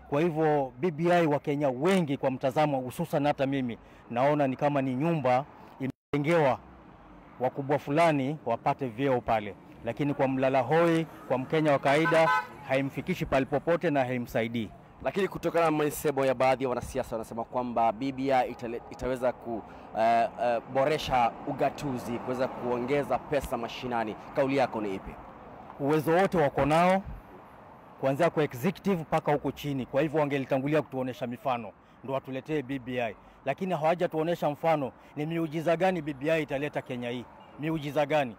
Kwa hivyo BBI wa Kenya wengi kwa mtazamo, hususan hata mimi, naona ni kama ni nyumba imejengewa wakubwa fulani wapate vyeo pale, lakini kwa mlala hoi, kwa Mkenya wa kawaida haimfikishi pale popote na haimsaidii. Lakini kutokana na misemo ya baadhi ya wanasiasa wanasema kwamba BBI itaweza kuboresha ugatuzi, kuweza kuongeza pesa mashinani. Kauli yako ni ipi? Uwezo wote wako nao, kuanzia kwa executive mpaka huko chini. Kwa hivyo wangelitangulia kutuonesha mifano ndio watuletee BBI, lakini hawajatuonesha mfano. Ni miujiza gani BBI italeta Kenya hii? Miujiza gani?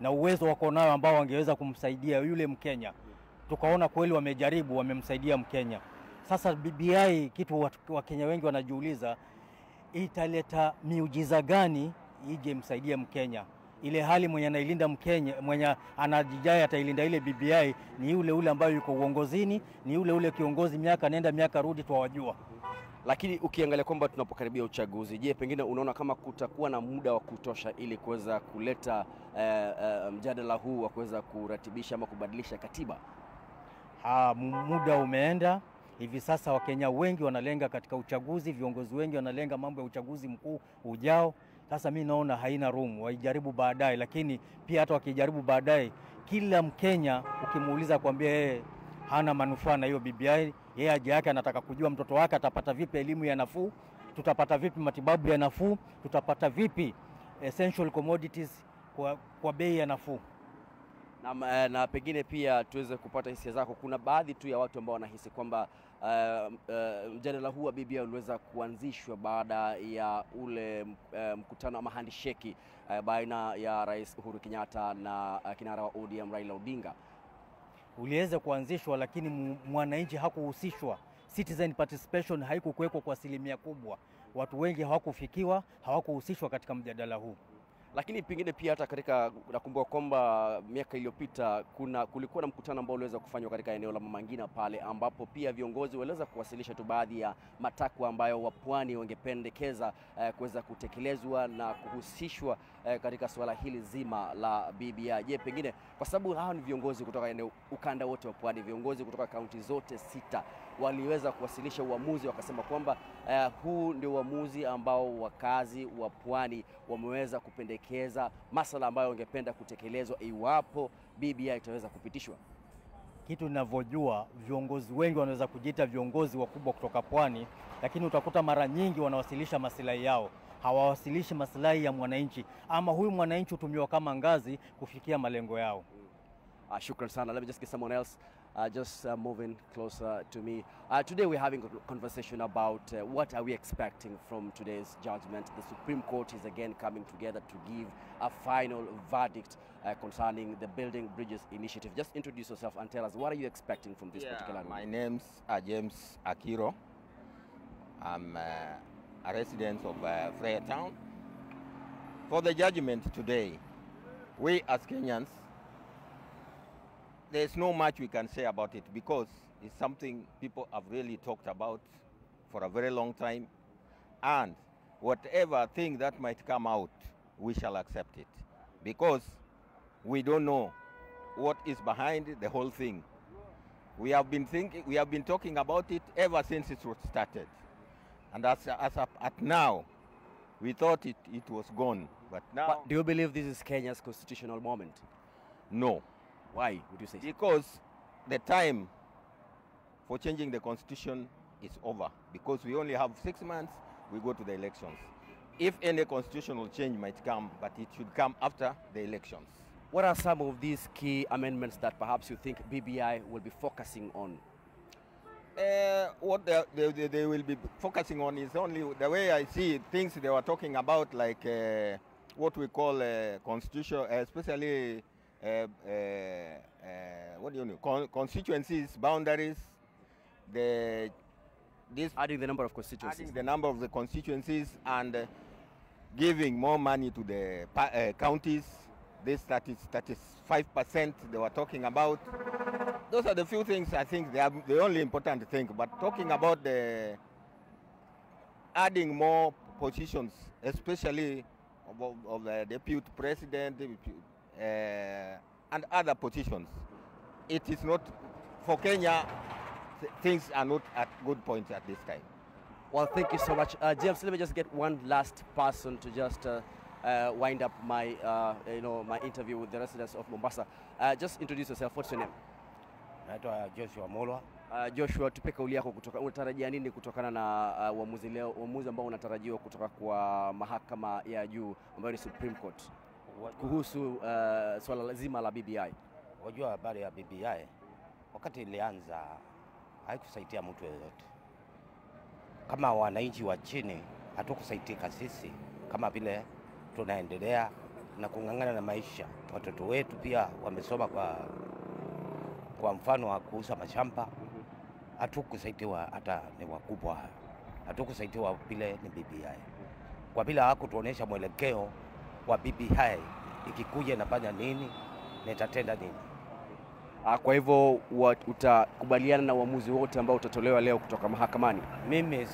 Na uwezo wako nao ambao wangeweza kumsaidia yule Mkenya. Tukaona kweli wamejaribu, wamemsaidia Mkenya. Sasa BBI, kitu wa Kenya wengi wanajiuliza, italeta miujiza gani ije msaidia Mkenya? Ile hali mwenye anailinda Mkenya, mwenye anajidai atailinda ile BBI ni ule ambayo yuko uongozini, ni ule kiongozi miaka nenda miaka rudi tuwajua. Lakini ukiangalia kwamba tunapokaribia uchaguzi, je, pengine unaona kama kutakuwa na muda wa kutosha ili kuweza kuleta mjadala huu wa kuweza kuratibisha ama kubadilisha katiba? Muda umeenda. Hivi sasa Wakenya wengi wanalenga katika uchaguzi, viongozi wengi wanalenga mambo ya uchaguzi mkuu ujao. Sasa mimi naona haina room, waijaribu baadaye, lakini pia hata wakijaribu baadaye, kila Mkenya ukimuuliza kwambia yeye hana manufaa na hiyo BBI, yeye haja yake anataka kujua mtoto wake atapata vipi elimu ya nafuu, tutapata vipi matibabu ya nafuu, tutapata vipi essential commodities kwa bei ya nafuu. Na pengine pia tuweze kupata hisia zako. Kuna baadhi tu ya watu ambao wanahisi kwamba mjadala huu wa BBI uliweza kuanzishwa baada ya ule mkutano ama handshake baina ya Rais Uhuru Kenyatta na kinara wa ODM Raila Odinga. Uliweza kuanzishwa, lakini mwananchi hakuhusishwa. Citizen participation haikukuwekwa kwa asilimia kubwa. Watu wengi hawakufikiwa, hawakuhusishwa katika mjadala huu. Lakini pengine pia hata katika, nakumbuka kwamba miaka iliyopita kulikuwa na mkutano ambao uliweza kufanywa katika eneo la Mama Ngina pale, ambapo pia viongozi waliweza kuwasilisha tu baadhi ya matakwa ambayo wapwani wangependekeza kuweza kutekelezwa na kuhusishwa katika swala hili zima la BBI. Je, pengine kwa sababu hao ni viongozi kutoka eneo ukanda wote wa pwani, viongozi kutoka kaunti zote 6 waliweza kuwasilisha uamuzi, wakasema kwamba huu ndio uamuzi ambao wakazi wa pwani wameweza kupendekeza, masuala ambayo wangependa kutekelezwa iwapo BBI itaweza kupitishwa. Kitu ninavyojua, viongozi wengi wanaweza kujiita viongozi wakubwa kutoka pwani, lakini utakuta mara nyingi wanawasilisha maslahi yao, hawawasilishi maslahi ya mwananchi, ama huyu mwananchi hutumiwa kama ngazi kufikia malengo yao. Shukran sana. Let me just get someone else moving closer to me. Today we're having a conversation about what are we expecting from today's judgment. The Supreme Court is again coming together to give a final verdict concerning the Building Bridges initiative. Just introduce yourself and tell us, what are you expecting from this particular ruling? My name's James Akiro. I'm a resident of Freetown. For the judgment today, we as Kenyans, there's no much we can say about it because it's something people have really talked about for a very long time. And whatever thing that might come out, we shall accept it because we don't know what is behind the whole thing. We have been talking about it ever since it was started. And at now, we thought it was gone. But now... But do you believe this is Kenya's constitutional moment? No. Why would you say so? Because the time for changing the constitution is over. Because we only have 6 months, we go to the elections. If any constitutional change might come, but it should come after the elections. What are some of these key amendments that perhaps you think BBI will be focusing on? What they will be focusing on is only the way I see it, things they were talking about, like what we call constitution, especially what do you know? Constituencies, boundaries, adding the number of constituencies. Adding the number of the constituencies and giving more money to the counties. This 35% they were talking about. Those are the few things I think they are the only important thing. But talking about the adding more positions, especially of the deputy president, and other positions, it is not, for Kenya, things are not at good points at this time. Well, thank you so much. James, let me just get one last person to just wind up my, my interview with the residents of Mombasa. Just introduce yourself. What's your name? Naitwa Joshua Molwa. Joshua, tupe kauli yako unatarajia nini kutokana na uamuzi leo, uamuzi ambao unatarajiwa kutoka kwa mahakama ya juu ambayo ni Supreme Court kuhusu swala zima la BBI? Wajua habari ya BBI wakati ilianza haikusaidia mtu yeyote. Kama wananchi wa chini hatukusaidika sisi, kama vile tunaendelea na kung'ang'ana na maisha. Watoto wetu pia wamesoma kwa mfano wa kuuza mashamba. Hatukusaidiwa hata ni wakubwa. Hatukusaidiwa vile ni BBI. Kwa vile hawakutuonesha mwelekeo wa BBI ikikuja inafanya nini na itatenda nini. Kwa hivyo utakubaliana na uamuzi wote ambao utatolewa leo kutoka mahakamani? Mimi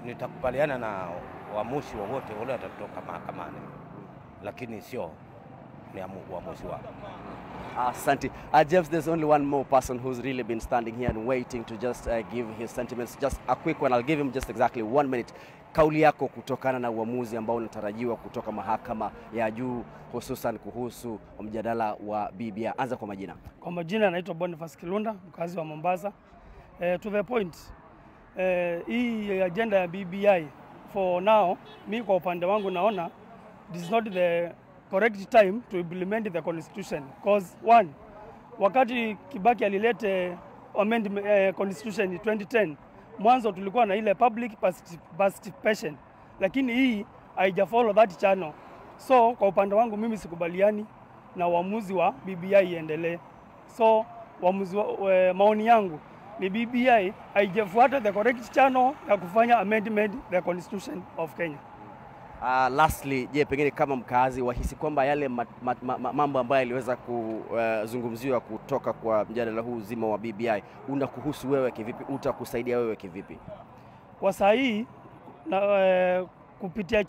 nitakubaliana na uamuzi wowote ule utatoka mahakamani, lakini sio ni uamuzi wao. Asante. James, there's only one more person who's really been standing here and waiting to just give his sentiments. Just a quick one. I'll give him just exactly 1 minute. Kauli yako kutokana na uamuzi ambao unatarajiwa kutoka mahakama ya juu hususan kuhusu mjadala wa BBI. Anza kwa majina. Kwa majina naitwa Boniface Kilunda, mkazi wa Mombasa. To the point, hii agenda ya BBI for now, mi kwa upande wangu naona this is not the correct time to implement the constitution, because one, wakati Kibaki alilete constitution in 2010, mwanzo tulikuwa na ile public participation, lakini hii haija follow that channel. So kwa upande wangu mimi sikubaliani na uamuzi wa BBI iendelee. So maoni yangu ni BBI haijafuata the correct channel ya kufanya amendment the constitution of Kenya. Lastly, je, pengine kama mkazi wahisi kwamba yale mambo ambayo yaliweza kuzungumziwa kutoka kwa mjadala huu zima wa BBI unakuhusu wewe kivipi, utakusaidia wewe kivipi? Kwa saa hii kupitia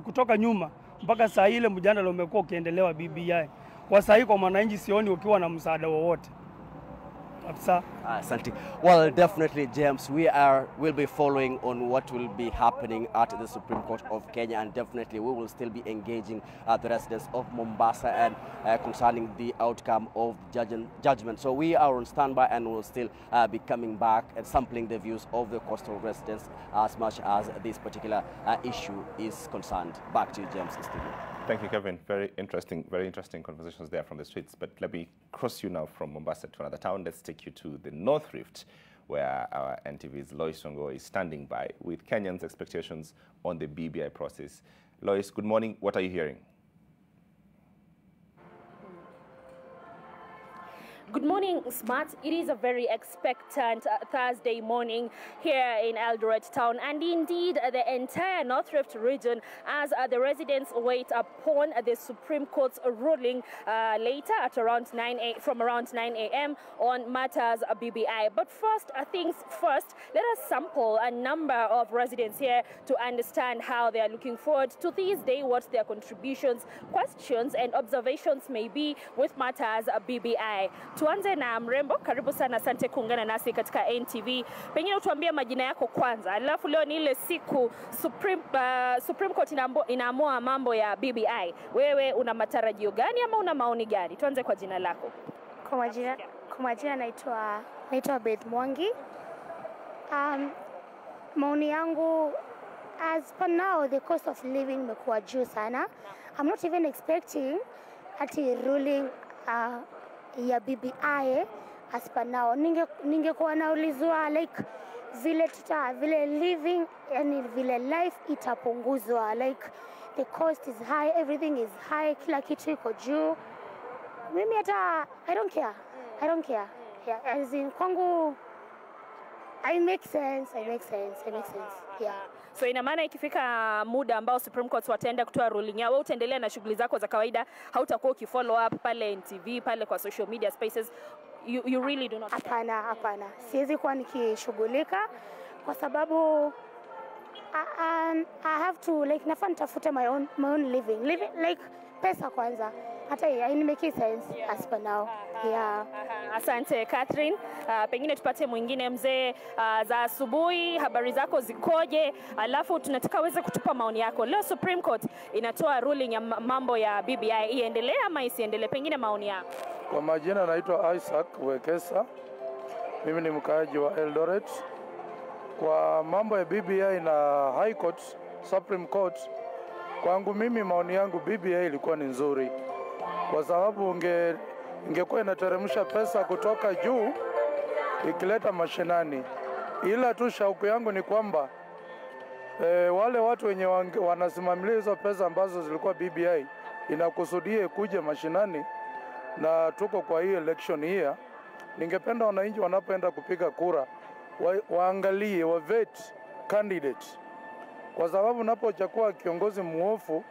kutoka nyuma mpaka saa ile mjadala umekuwa ukiendelewa BBI. Kwa saa hii kwa mwananchi sioni ukiwa na msaada wowote. Well, definitely, James, we'll be following on what will be happening at the Supreme Court of Kenya, and definitely we will still be engaging the residents of Mombasa and concerning the outcome of judgment. So we are on standby and will still be coming back and sampling the views of the coastal residents as much as this particular issue is concerned. Back to you, James, in studio. Thank you, Kevin. Very interesting conversations there from the streets. But let me cross you now from Mombasa to another town. Let's take you to the North Rift, where our NTV's Lois Songo is standing by with Kenyans' expectations on the BBI process. Lois, good morning. What are you hearing? Good morning, Smart. It is a very expectant Thursday morning here in Eldoret town, and indeed the entire North Rift region, as the residents wait upon the Supreme Court's ruling later at from around 9 a.m. on matters BBI. But first, things first, let us sample a number of residents here to understand how they are looking forward to this day, what their contributions, questions and observations may be with matters BBI. Tuanze na mrembo, karibu sana, asante kuungana nasi katika NTV. Pengine utuambie majina yako kwanza, alafu leo ni ile siku Supreme Court inaamua mambo ya BBI. Wewe una matarajio gani ama una maoni gani? Tuanze kwa jina lako. Kwa majina naitwa Beth Mwangi. Maoni yangu, as per now the cost of living imekuwa juu sana. I'm not even expecting ati ruling ya BBI as per now. Ningekuwa naulizwa like vile living, yani vile life itapunguzwa, like the cost is high, everything is high, kila kitu iko juu. Mimi hata I don't care. Yeah, as in kwangu I make sense. Yeah. So ina maana ikifika muda ambao Supreme Court wataenda kutoa ruling yao, wewe utaendelea na shughuli zako za kawaida, hautakuwa ukifollow up pale NTV, pale kwa social media spaces. You really do not? Hapana. Siwezi kuwa nikishughulika kwa sababu I have to like nafaa nitafute my own living like pesa kwanza. Hata ini make sense as per now. Yeah. Asante Catherine. Pengine tupate mwingine mzee. Za asubuhi, habari zako zikoje? Alafu tunataka uweze kutupa maoni yako. Leo Supreme Court inatoa ruling ya mambo ya BBI, iendelee ama isiendelee? Pengine maoni yako. Kwa majina naitwa Isaac Wekesa. Mimi ni mkaaji wa Eldoret. Kwa mambo ya BBI na High Court, Supreme Court, kwangu mimi maoni yangu BBI ilikuwa ni nzuri. Kwa sababu ingekuwa inateremsha pesa kutoka juu ikileta mashinani. Ila tu shauku yangu ni kwamba wale watu wenye wanasimamilia hizo pesa ambazo zilikuwa BBI inakusudia kuje mashinani, na tuko kwa hii election hii. Ningependa wananchi wanapoenda kupiga kura waangalie vet candidate, kwa sababu unapochagua kiongozi muofu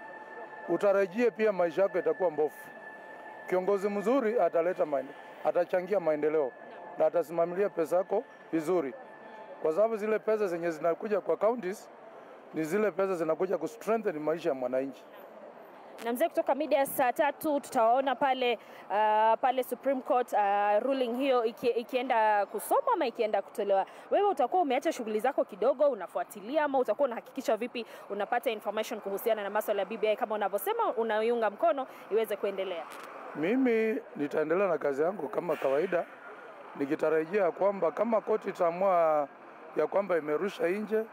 utarajie pia maisha yako itakuwa mbovu. kiongozi mzuri ataleta atachangia maendeleo na atasimamilia pesa yako vizuri, kwa sababu zile pesa zenye zinakuja kwa counties ni zile pesa zinakuja ku strengthen maisha ya mwananchi. Na mzee, kutoka mida saa 3 tutawaona pale pale Supreme Court ruling hiyo ikienda kusoma ama ikienda kutolewa. Wewe utakuwa umeacha shughuli zako kidogo unafuatilia, ama utakuwa unahakikisha vipi unapata information kuhusiana na masuala ya BBI kama unavyosema unaiunga mkono iweze kuendelea? Mimi nitaendelea na kazi yangu kama kawaida, nikitarajia kwamba kama koti itaamua ya kwamba imerusha nje,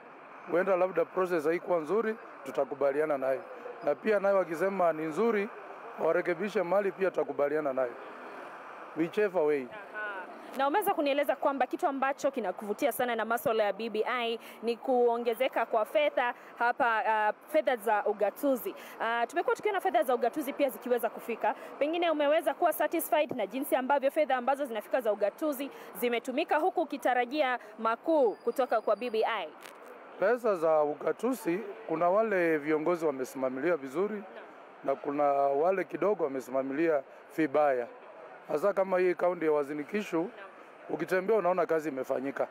huenda labda process haikuwa nzuri, tutakubaliana nayo. Na pia nayo wakisema ni nzuri, warekebishe mali, pia tutakubaliana nayo. Whichever way. Na umeweza kunieleza kwamba kitu ambacho kinakuvutia sana na masuala ya BBI ni kuongezeka kwa fedha hapa, fedha za ugatuzi. Tumekuwa tukiona fedha za ugatuzi pia zikiweza kufika. Pengine umeweza kuwa satisfied na jinsi ambavyo fedha ambazo zinafika za ugatuzi zimetumika, huku ukitarajia makuu kutoka kwa BBI? Pesa za ugatuzi, kuna wale viongozi wamesimamilia vizuri na kuna wale kidogo wamesimamilia vibaya. Hasa kama hii kaunti ya Uasin Gishu, ukitembea unaona kazi imefanyika.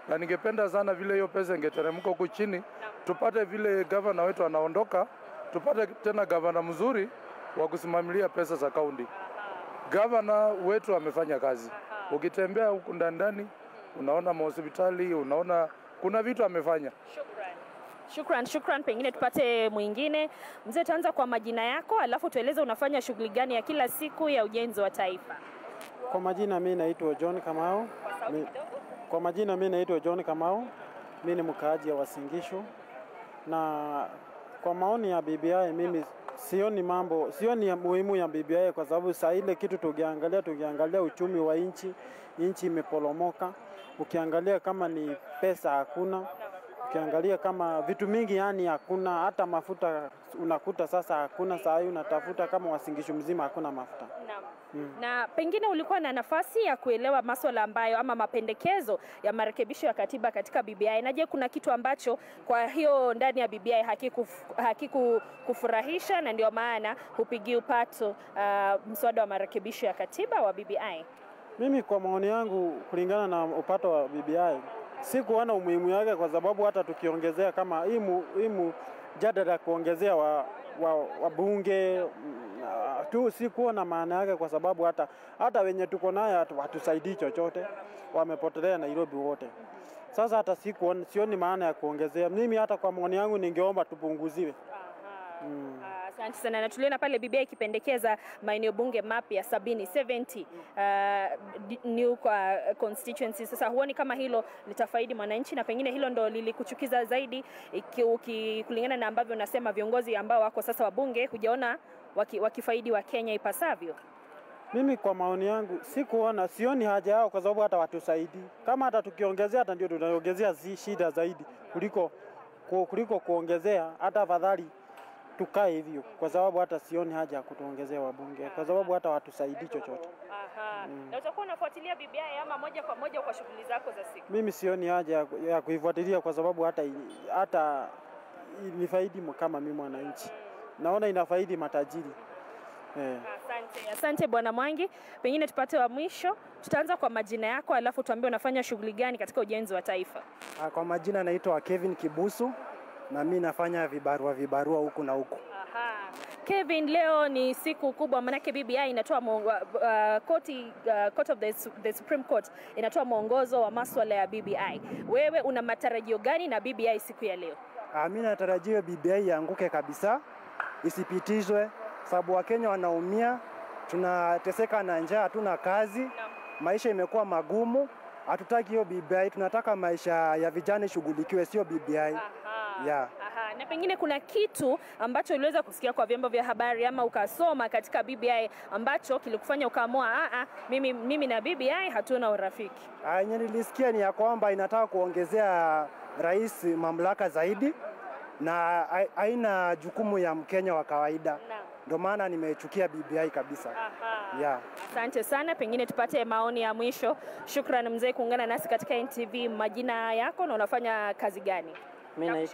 Na ningependa sana vile hiyo pesa ingeteremka huko chini, tupate vile gavana wetu anaondoka, tupate tena gavana mzuri wa kusimamilia pesa za kaunti. Gavana wetu amefanya kazi. Ukitembea huku ndani unaona hospitali, unaona kuna vitu amefanya. Shukran. Pengine tupate mwingine. Mzee, tuanza kwa majina yako, alafu tueleze unafanya shughuli gani ya kila siku ya ujenzi wa taifa. Kwa majina mimi naitwa John Kamau. Kwa majina mimi naitwa John Kamau. Mimi ni mkaaji wa Uasin Gishu. Na kwa maoni ya BBI mimi sioni muhimu ya BBI, kwa sababu saa ile kitu tukiangalia uchumi wa nchi imeporomoka. Ukiangalia kama ni pesa hakuna, ukiangalia kama vitu mingi yani hakuna, hata mafuta unakuta sasa hakuna, saa hii unatafuta kama Uasin Gishu mzima hakuna mafuta. Na pengine ulikuwa na nafasi ya kuelewa masuala ambayo ama mapendekezo ya marekebisho ya katiba katika BBI. Na je, kuna kitu ambacho kwa hiyo ndani ya BBI hakikufurahisha na ndio maana hupigi upato mswada wa marekebisho ya katiba wa BBI? Mimi kwa maoni yangu, kulingana na upato wa BBI, sikuona umuhimu yake, kwa sababu hata tukiongezea kama hii mjadala kuongezea wabunge tu sikuona maana yake, kwa sababu hata wenye tuko naye hatusaidii chochote, wamepotelea Nairobi wote. Sasa hata sioni maana ya kuongezea. Mimi hata kwa maoni yangu ningeomba tupunguziwe. Asante sana. Na tuliona pale BBI ikipendekeza maeneo bunge mapya 70 new constituencies. Sasa huoni kama hilo litafaidi mwananchi, na pengine hilo ndo lilikuchukiza zaidi kulingana na ambavyo nasema viongozi ambao wako sasa wabunge hujaona wakifaidi wa Kenya ipasavyo? Mimi kwa maoni yangu sioni haja yao, kwa sababu hata watusaidi. Kama hata tukiongezea hata ndio tunaongezea shida zaidi kuliko kuongezea. Hata afadhali tukae hivyo, kwa sababu hata sioni haja ya kutuongezea wabunge, kwa sababu hata watusaidi chochote. Na utakuwa unafuatilia BBI ama moja kwa moja kwa shughuli zako za siku? Mimi sioni haja ya kuifuatilia, kwa sababu hata inifaidi kama mimi mwananchi. Naona inafaidi matajiri. Asante Bwana Mwangi. Pengine tupate wa mwisho. Tutaanza kwa majina yako, alafu tuambie unafanya shughuli gani katika ujenzi wa taifa. Kwa majina naitwa Kevin Kibusu, na mimi nafanya vibarua huku na huku. Kevin, leo ni siku kubwa, manake BBI inatoa Court of the Supreme Court inatoa mwongozo wa masuala ya BBI. Wewe una matarajio gani na BBI siku ya leo? Mimi natarajia BBI ianguke kabisa, isipitishwe, sababu Wakenya wanaumia, tunateseka na njaa, hatuna kazi, maisha imekuwa magumu. Hatutaki hiyo BBI, tunataka maisha ya vijana shughulikiwe, sio BBI. Na pengine kuna kitu ambacho uliweza kusikia kwa vyombo vya habari ama ukasoma katika BBI ambacho kilikufanya ukaamua mimi na BBI hatuna urafiki? Yenye nilisikia ni ya kwamba inataka kuongezea rais mamlaka zaidi na haina jukumu ya Mkenya wa kawaida. Ndio maana nimechukia BBI kabisa. Asante sana. Pengine tupate maoni ya mwisho. Shukrani mzee kuungana nasi katika NTV. Majina yako na unafanya kazi gani? Mimi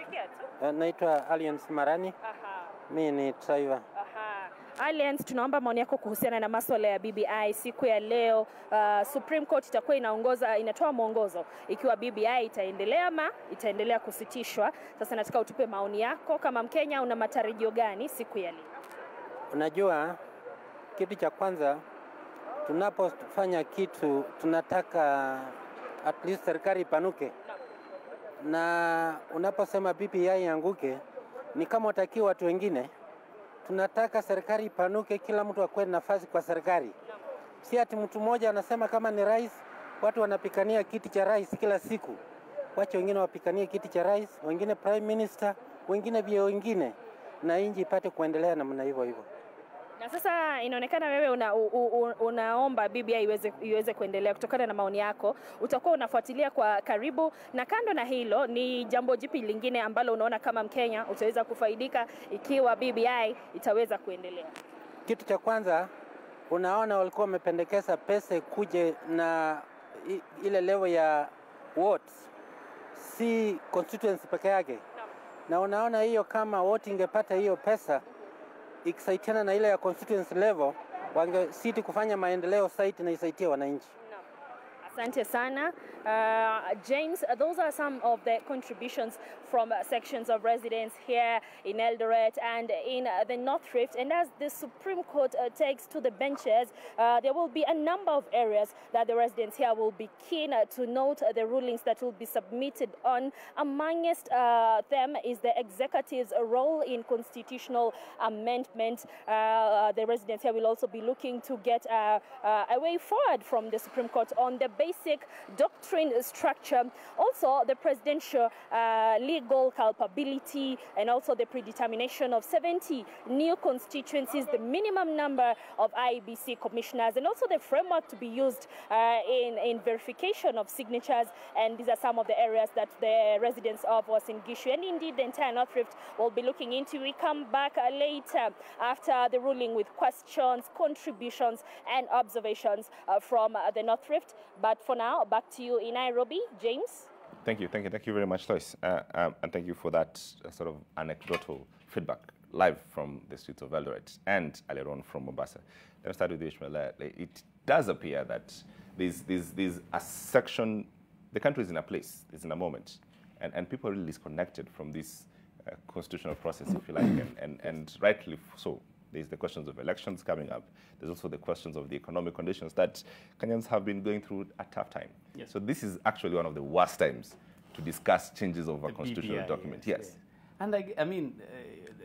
naitwa Alliance Marani. Mimi ni driver. Alliance, tunaomba maoni yako kuhusiana na masuala ya BBI siku ya leo. Supreme Court itakuwa inatoa mwongozo ikiwa BBI itaendelea ama itaendelea kusitishwa. Sasa nataka utupe maoni yako kama Mkenya, una matarajio gani siku ya leo? Unajua, kitu cha kwanza tunapofanya kitu tunataka at least serikali ipanuke. Na unaposema BBI ianguke ni kama utakiwa watu wengine. Tunataka serikali ipanuke, kila mtu akwe nafasi kwa serikali. Si ati mtu mmoja anasema kama ni rais, watu wanapikania kiti cha rais kila siku. Wacha wengine wapikanie kiti cha rais, wengine prime minister, wengine vyeo wengine, na nchi ipate kuendelea namna hivyo hivyo. Na sasa inaonekana wewe unaomba BBI iweze kuendelea. Kutokana na maoni yako, utakuwa unafuatilia kwa karibu, na kando na hilo, ni jambo jipi lingine ambalo unaona kama Mkenya utaweza kufaidika ikiwa BBI itaweza kuendelea? Kitu cha kwanza, unaona walikuwa wamependekeza pesa kuje na ile level ya votes, si constituency peke yake. Na unaona hiyo kama wote ingepata hiyo pesa ikisaidiana na ile ya constituency level, wangesiti kufanya maendeleo site na isaitie wananchi. Asante sana. James, those are some of the contributions from sections of residents here in Eldoret and in the North Rift. And as the Supreme Court takes to the benches, there will be a number of areas that the residents here will be keen to note the rulings that will be submitted on. Amongst them is the executive's role in constitutional amendment. The residents here will also be looking to get a way forward from the Supreme Court on the basic doctrine structure, also the presidential legal culpability, and also the predetermination of 70 new constituencies, the minimum number of IEBC commissioners, and also the framework to be used in verification of signatures. And these are some of the areas that the residents of Uasin Gishu and indeed the entire North Rift will be looking into. We come back later after the ruling with questions, contributions, and observations from the North Rift. But for now, back to you in Nairobi, James. Thank you very much, Lois, and thank you for that sort of anecdotal feedback live from the streets of Eldoret and earlier on from Mombasa. Let's start with you, Ishmael. It does appear that there's a section, the country is in a place, it's in a moment, and people are really disconnected from this constitutional process, if you like, and rightly so. There's the questions of elections coming up. There's also the questions of the economic conditions that Kenyans have been going through a tough time. Yes. So this is actually one of the worst times to discuss changes of a constitutional BBI, document. Yes. And I mean,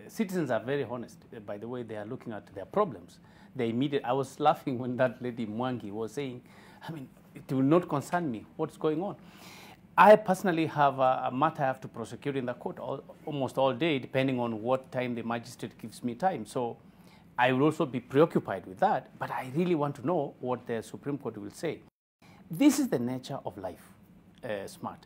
citizens are very honest by the way they are looking at their problems. I was laughing when that lady Mwangi was saying, I mean, it will not concern me what's going on. I personally have a matter I have to prosecute in the court almost all day, depending on what time the magistrate gives me time. So I will also be preoccupied with that, but I really want to know what the Supreme Court will say. This is the nature of life, Smart.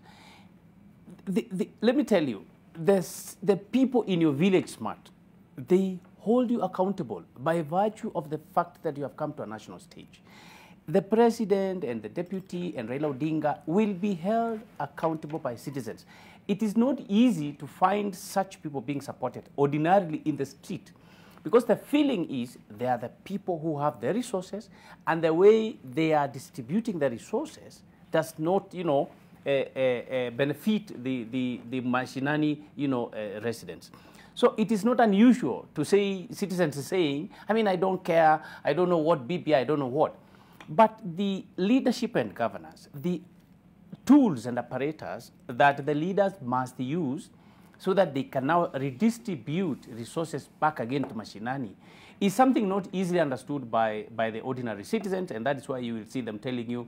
Let me tell you, the people in your village, Smart, they hold you accountable by virtue of the fact that you have come to a national stage. The president and the deputy and Raila Odinga will be held accountable by citizens. It is not easy to find such people being supported ordinarily in the street, because the feeling is they are the people who have the resources, and the way they are distributing the resources does not, benefit the mashinani, residents. So it is not unusual to say citizens are saying, I mean, I don't care, I don't know what BBI, I don't know what. But the leadership and governance, the tools and apparatus that the leaders must use so that they can now redistribute resources back again to mashinani is something not easily understood by the ordinary citizens, and that is why you will see them telling you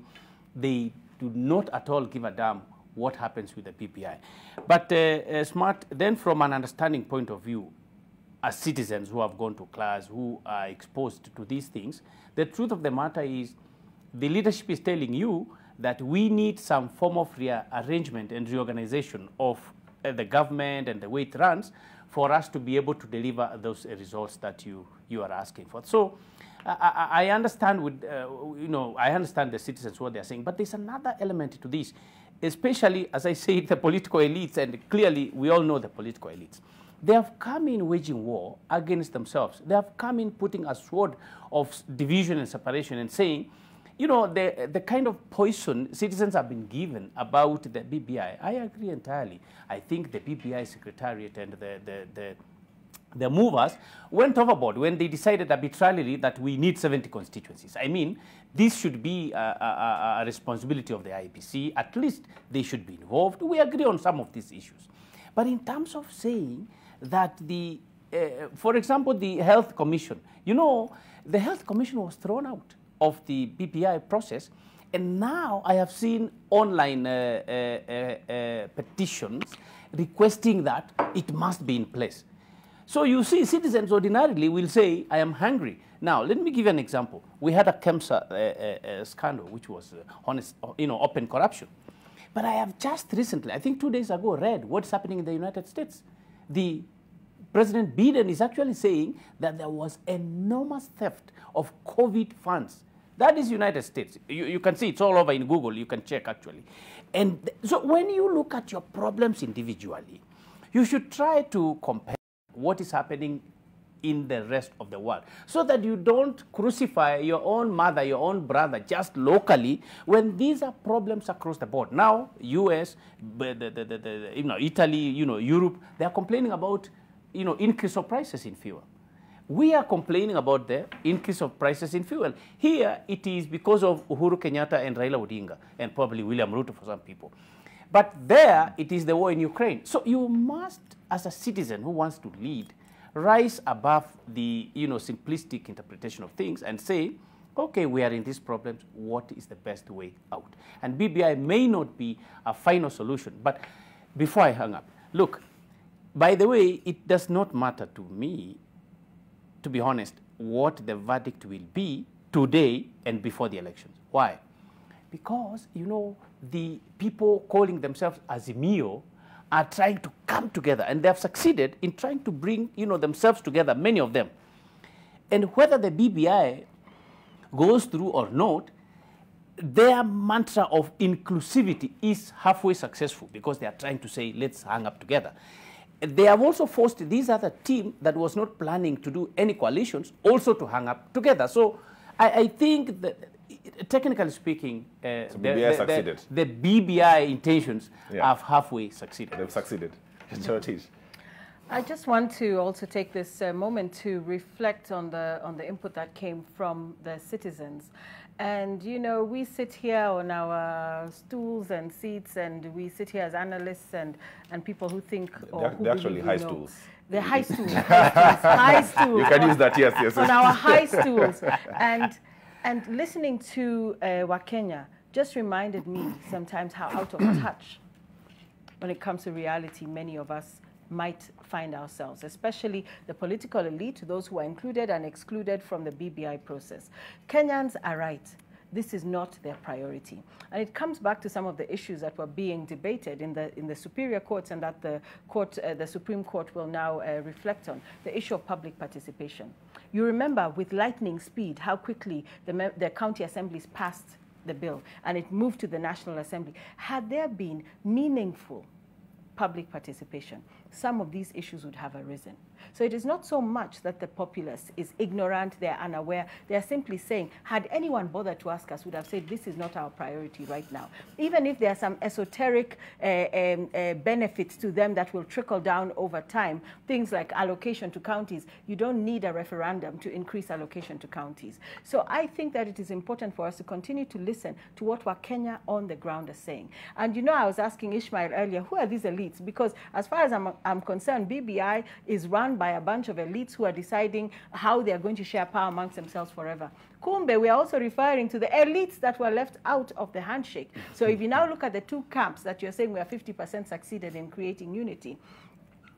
they do not at all give a damn what happens with the BBI. But Smart, then from an understanding point of view, as citizens who have gone to class, who are exposed to these things, the truth of the matter is the leadership is telling you that we need some form of rearrangement and reorganization of the government and the way it runs for us to be able to deliver those results that you are asking for. So I understand I understand the citizens what they're saying, but there's another element to this, especially, as I say, the political elites, and clearly we all know the political elites. They have come in waging war against themselves. They have come in putting a sword of division and separation and saying, you know, the kind of poison citizens have been given about the BBI, I agree entirely. I think the BBI Secretariat and the movers went overboard when they decided arbitrarily that we need 70 constituencies. I mean, this should be a responsibility of the IEBC. At least they should be involved. We agree on some of these issues. But in terms of saying that for example, the Health Commission, you know, the Health Commission was thrown out of the BBI process, and now I have seen online petitions requesting that it must be in place. So you see, citizens ordinarily will say, I am hungry. Now, let me give you an example. We had a KEMSA scandal, which was honest, you know, open corruption. But I have just recently, I think 2 days ago, read what's happening in the United States. The President Biden is actually saying that there was enormous theft of COVID funds. That is United States. You can see it's all over in Google. You can check, actually. And so when you look at your problems individually, you should try to compare what is happening in the rest of the world, so that you don't crucify your own mother, your own brother, just locally, when these are problems across the board. Now, US, you know, Italy, you know, Europe, they are complaining about, you know, increase of prices in fuel. We are complaining about the increase of prices in fuel. Here, it is because of Uhuru Kenyatta and Raila Odinga, and probably William Ruto for some people. But there, it is the war in Ukraine. So you must, as a citizen who wants to lead, rise above the, you know, simplistic interpretation of things and say, okay, we are in these problems, what is the best way out? And BBI may not be a final solution. But before I hang up, look, by the way, it does not matter to me, to be honest, what the verdict will be today and before the elections. Why? Because, you know, the people calling themselves Azimio are trying to come together, and they have succeeded in trying to bring, you know, themselves together, many of them. And whether the BBI goes through or not, their mantra of inclusivity is halfway successful, because they are trying to say, let's hang up together. They have also forced this other team that was not planning to do any coalitions also to hang up together. So I think that, technically speaking, so BBI succeeded. The BBI intentions have halfway succeeded. They've succeeded. I just want to also take this moment to reflect on the input that came from the citizens. And, you know, we sit here on our stools and seats, and we sit here as analysts and people who think, they're actually high stools. They're high stools. High stools. You can use that, yes. On our high stools. And listening to Wakenya just reminded me sometimes how out of touch when it comes to reality many of us might find ourselves, especially the political elite, those who are included and excluded from the BBI process. Kenyans are right. This is not their priority. And it comes back to some of the issues that were being debated in the superior courts, and that the Supreme Court will now reflect on, the issue of public participation. You remember with lightning speed how quickly the county assemblies passed the bill, and it moved to the National Assembly. Had there been meaningful public participation, some of these issues would have arisen. So it is not so much that the populace is ignorant, they're unaware. They're simply saying, had anyone bothered to ask us, would have said, this is not our priority right now. Even if there are some esoteric benefits to them that will trickle down over time, things like allocation to counties, you don't need a referendum to increase allocation to counties. So I think that it is important for us to continue to listen to what Wakenya on the ground are saying. And you know, I was asking Ishmael earlier, who are these elites? Because as far as I'm concerned, BBI is run by a bunch of elites who are deciding how they are going to share power amongst themselves forever. Kumbe, we are also referring to the elites that were left out of the handshake. So if you now look at the two camps that you're saying we are 50% succeeded in creating unity,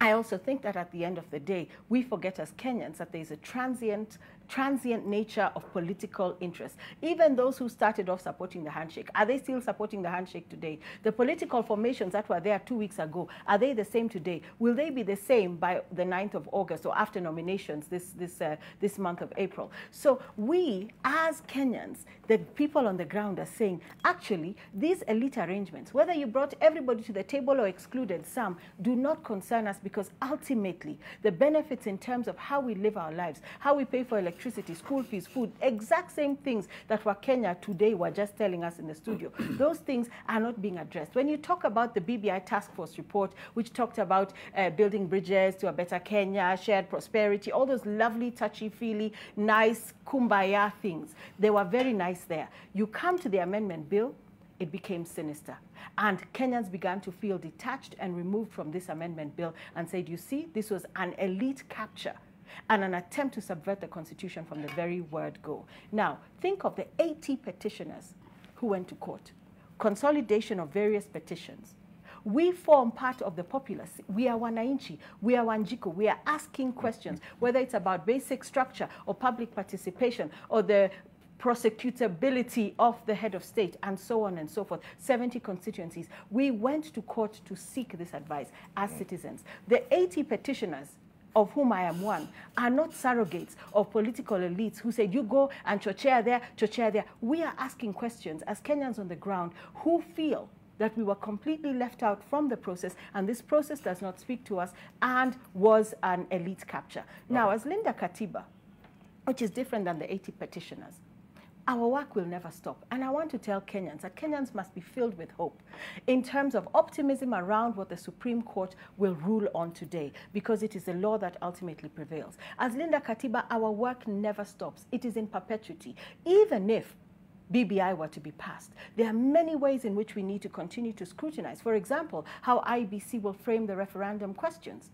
I also think that at the end of the day, we forget as Kenyans that there is a transient transient nature of political interest. Even those who started off supporting the handshake, are they still supporting the handshake today? The political formations that were there 2 weeks ago, are they the same today? Will they be the same by the 9th of August or after nominations this month of April? So we, as Kenyans, the people on the ground are saying, actually, these elite arrangements, whether you brought everybody to the table or excluded some, do not concern us, because ultimately the benefits in terms of how we live our lives, how we pay for electricity, school fees, food, exact same things that Kenya today were just telling us in the studio, those things are not being addressed. When you talk about the BBI task force report, which talked about building bridges to a better Kenya, shared prosperity, all those lovely, touchy-feely, nice, kumbaya things, they were very nice there. You come to the amendment bill, it became sinister. And Kenyans began to feel detached and removed from this amendment bill and said, you see, this was an elite capture and an attempt to subvert the Constitution from the very word go. Now, think of the 80 petitioners who went to court. Consolidation of various petitions. We form part of the populace. We are Wananchi, we are Wanjiku, we are asking questions, whether it's about basic structure or public participation or the prosecutability of the head of state, and so on and so forth. 70 constituencies. We went to court to seek this advice as citizens. The 80 petitioners, of whom I am one, are not surrogates of political elites who said, you go and chochea there, chochea there. We are asking questions as Kenyans on the ground who feel that we were completely left out from the process, and this process does not speak to us and was an elite capture. Now, as Linda Katiba, which is different than the 80 petitioners, our work will never stop. And I want to tell Kenyans that Kenyans must be filled with hope in terms of optimism around what the Supreme Court will rule on today, because it is the law that ultimately prevails. As Linda Katiba, our work never stops. It is in perpetuity. Even if BBI were to be passed, there are many ways in which we need to continue to scrutinize. For example, how IBC will frame the referendum questions.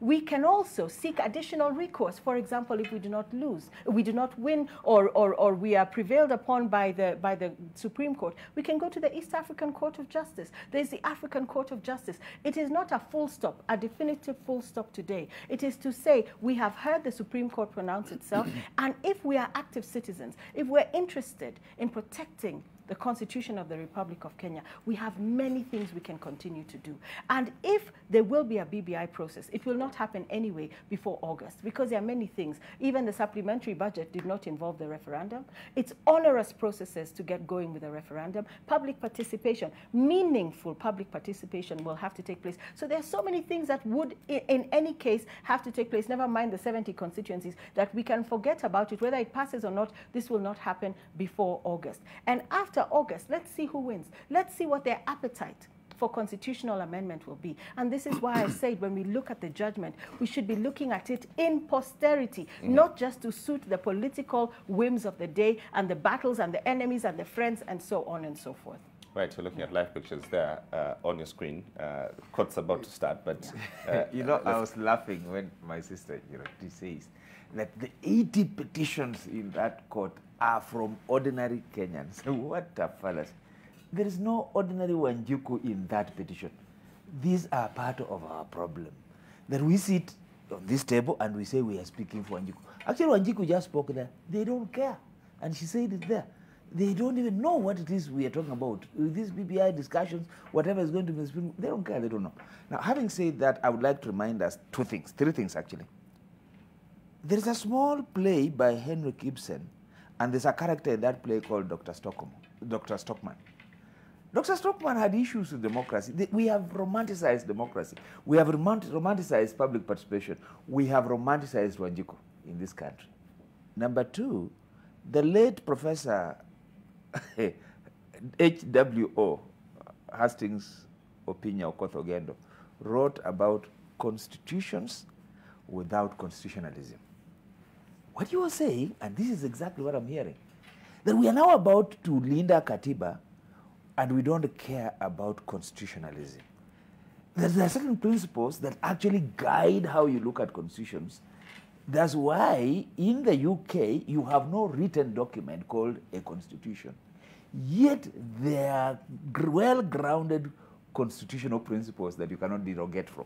We can also seek additional recourse. For example, if we do not lose, we do not win, or we are prevailed upon by the Supreme Court, we can go to the East African Court of Justice. There's the African Court of Justice. It is not a full stop, a definitive full stop today. It is to say we have heard the Supreme Court pronounce itself, and if we are active citizens, if we're interested in protecting the Constitution of the Republic of Kenya, we have many things we can continue to do. And if there will be a BBI process, it will not happen anyway before August, because there are many things. Even the supplementary budget did not involve the referendum. It's onerous processes to get going with a referendum. Public participation, meaningful public participation, will have to take place. So there are so many things that would, in any case, have to take place, never mind the 70 constituencies, that we can forget about it. Whether it passes or not, this will not happen before August. And after August, let's see who wins. Let's see what their appetite for constitutional amendment will be. And this is why I said when we look at the judgment, we should be looking at it in posterity, not just to suit the political whims of the day and the battles and the enemies and the friends and so on and so forth. Right, so looking at live pictures there on your screen. Court's about to start, but... you know, I was laughing when my sister, she says that the 80 petitions in that court are from ordinary Kenyans. What a fallacy. There is no ordinary Wanjiku in that petition. These are part of our problem. That we sit on this table and we say we are speaking for Wanjiku. Actually, Wanjiku just spoke there. They don't care. And she said it there. They don't even know what it is we are talking about. With these BBI discussions, whatever is going to be, they don't care, they don't know. Now, having said that, I would like to remind us three things actually. There is a small play by Henrik Ibsen, and there's a character in that play called Dr. Stockman. Dr. Stockman had issues with democracy. We have romanticized democracy. We have romanticized public participation. We have romanticized Wanjiku in this country. Number two, the late Professor H.W.O. Hastings Opinya Okoth-Ogendo wrote about constitutions without constitutionalism. What you are saying, and this is exactly what I'm hearing, that we are now about to Linda Katiba and we don't care about constitutionalism. There are certain principles that actually guide how you look at constitutions. That's why in the UK you have no written document called a constitution. Yet there are well-grounded constitutional principles that you cannot derogate from.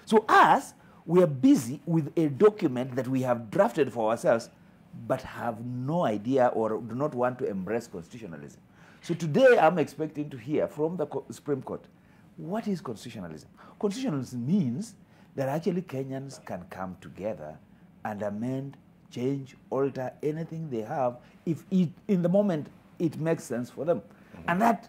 So us, we are busy with a document that we have drafted for ourselves, but have no idea or do not want to embrace constitutionalism. So today I'm expecting to hear from the Supreme Court, what is constitutionalism? Constitutionalism means that actually Kenyans can come together and amend, change, alter anything they have if it, in the moment it makes sense for them. And that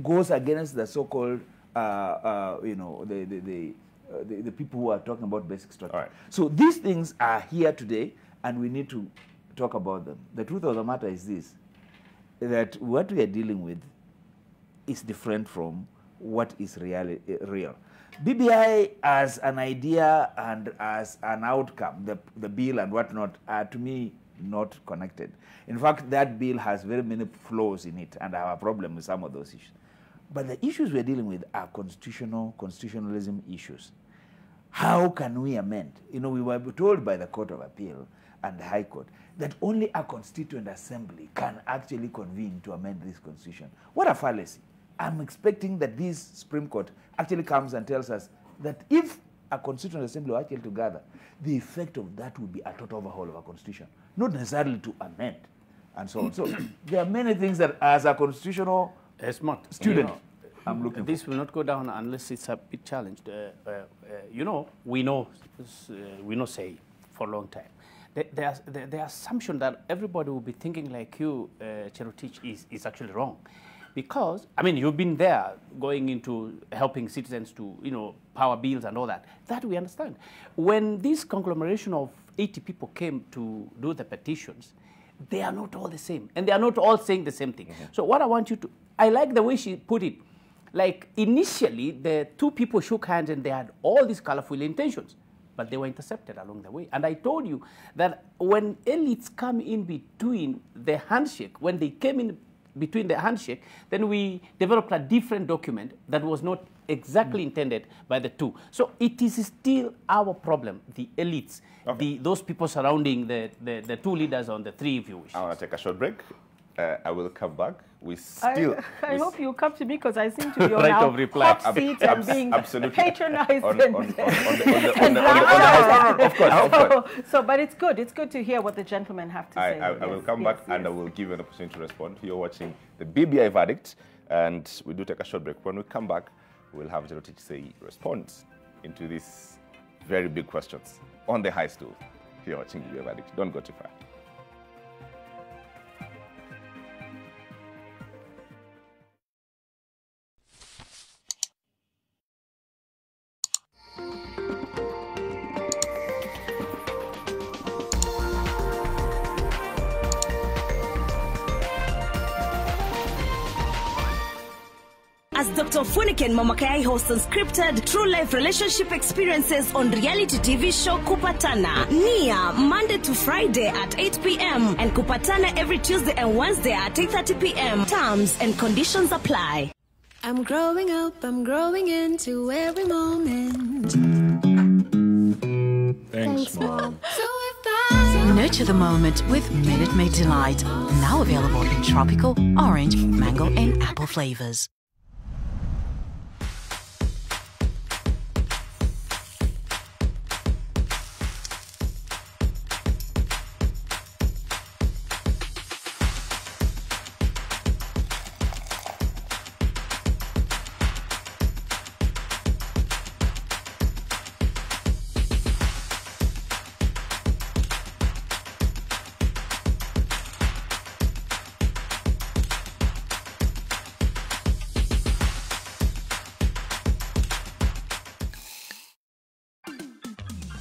goes against the so-called, you know, the people who are talking about basic structure. Right. So these things are here today, and we need to talk about them. The truth of the matter is this, that what we are dealing with is different from what is real. BBI as an idea and as an outcome, the bill and whatnot, are to me not connected. In fact, that bill has very many flaws in it, and I have a problem with some of those issues. But the issues we're dealing with are constitutionalism issues. How can we amend? You know, we were told by the Court of Appeal and the High Court that only a constituent assembly can actually convene to amend this constitution. What a fallacy. I'm expecting that this Supreme Court actually comes and tells us that if a constituent assembly were actually to gather, the effect of that would be a total overhaul of a constitution, not necessarily to amend, and so on. So there are many things that as a constitutional student, I'm looking this will not go down unless it's a bit challenged. You know, we know say for a long time. The assumption that everybody will be thinking like you, Cherotich, is actually wrong. Because, I mean, you've been there going into helping citizens to, you know, power bills and all that. That we understand. When this conglomeration of 80 people came to do the petitions, they are not all the same. And they are not all saying the same thing. So what I want you to, I like the way she put it. Like, initially, the two people shook hands and they had all these colorful intentions, but they were intercepted along the way. And I told you that when elites come in between the handshake, when they came in between the handshake, then we developed a different document that was not exactly intended by the two. So it is still our problem, the elites, those people surrounding the two leaders on the three, if you wish. I want to take a short break. I will come back. I hope you come to me because I seem to be on right now of reply. hot seat and being patronized. Of course. So, but it's good. It's good to hear what the gentlemen have to say. I will come back and I will give you an opportunity to respond. You're watching the BBI verdict, and we do take a short break. When we come back, we'll have Cherotich say response into these very big questions on the high stool. You're watching BBI verdict. Don't go too far. As Dr. Funike and Mama Kayai host unscripted true life relationship experiences on reality TV show Kupatana. Nia, Monday to Friday at 8 p.m. and Kupatana every Tuesday and Wednesday at 8:30 p.m. Terms and conditions apply. I'm growing up, I'm growing into every moment. Thanks, Mom. So if I Nurture the moment with Minute Maid Delight. Now available in tropical, orange, mango and apple flavors.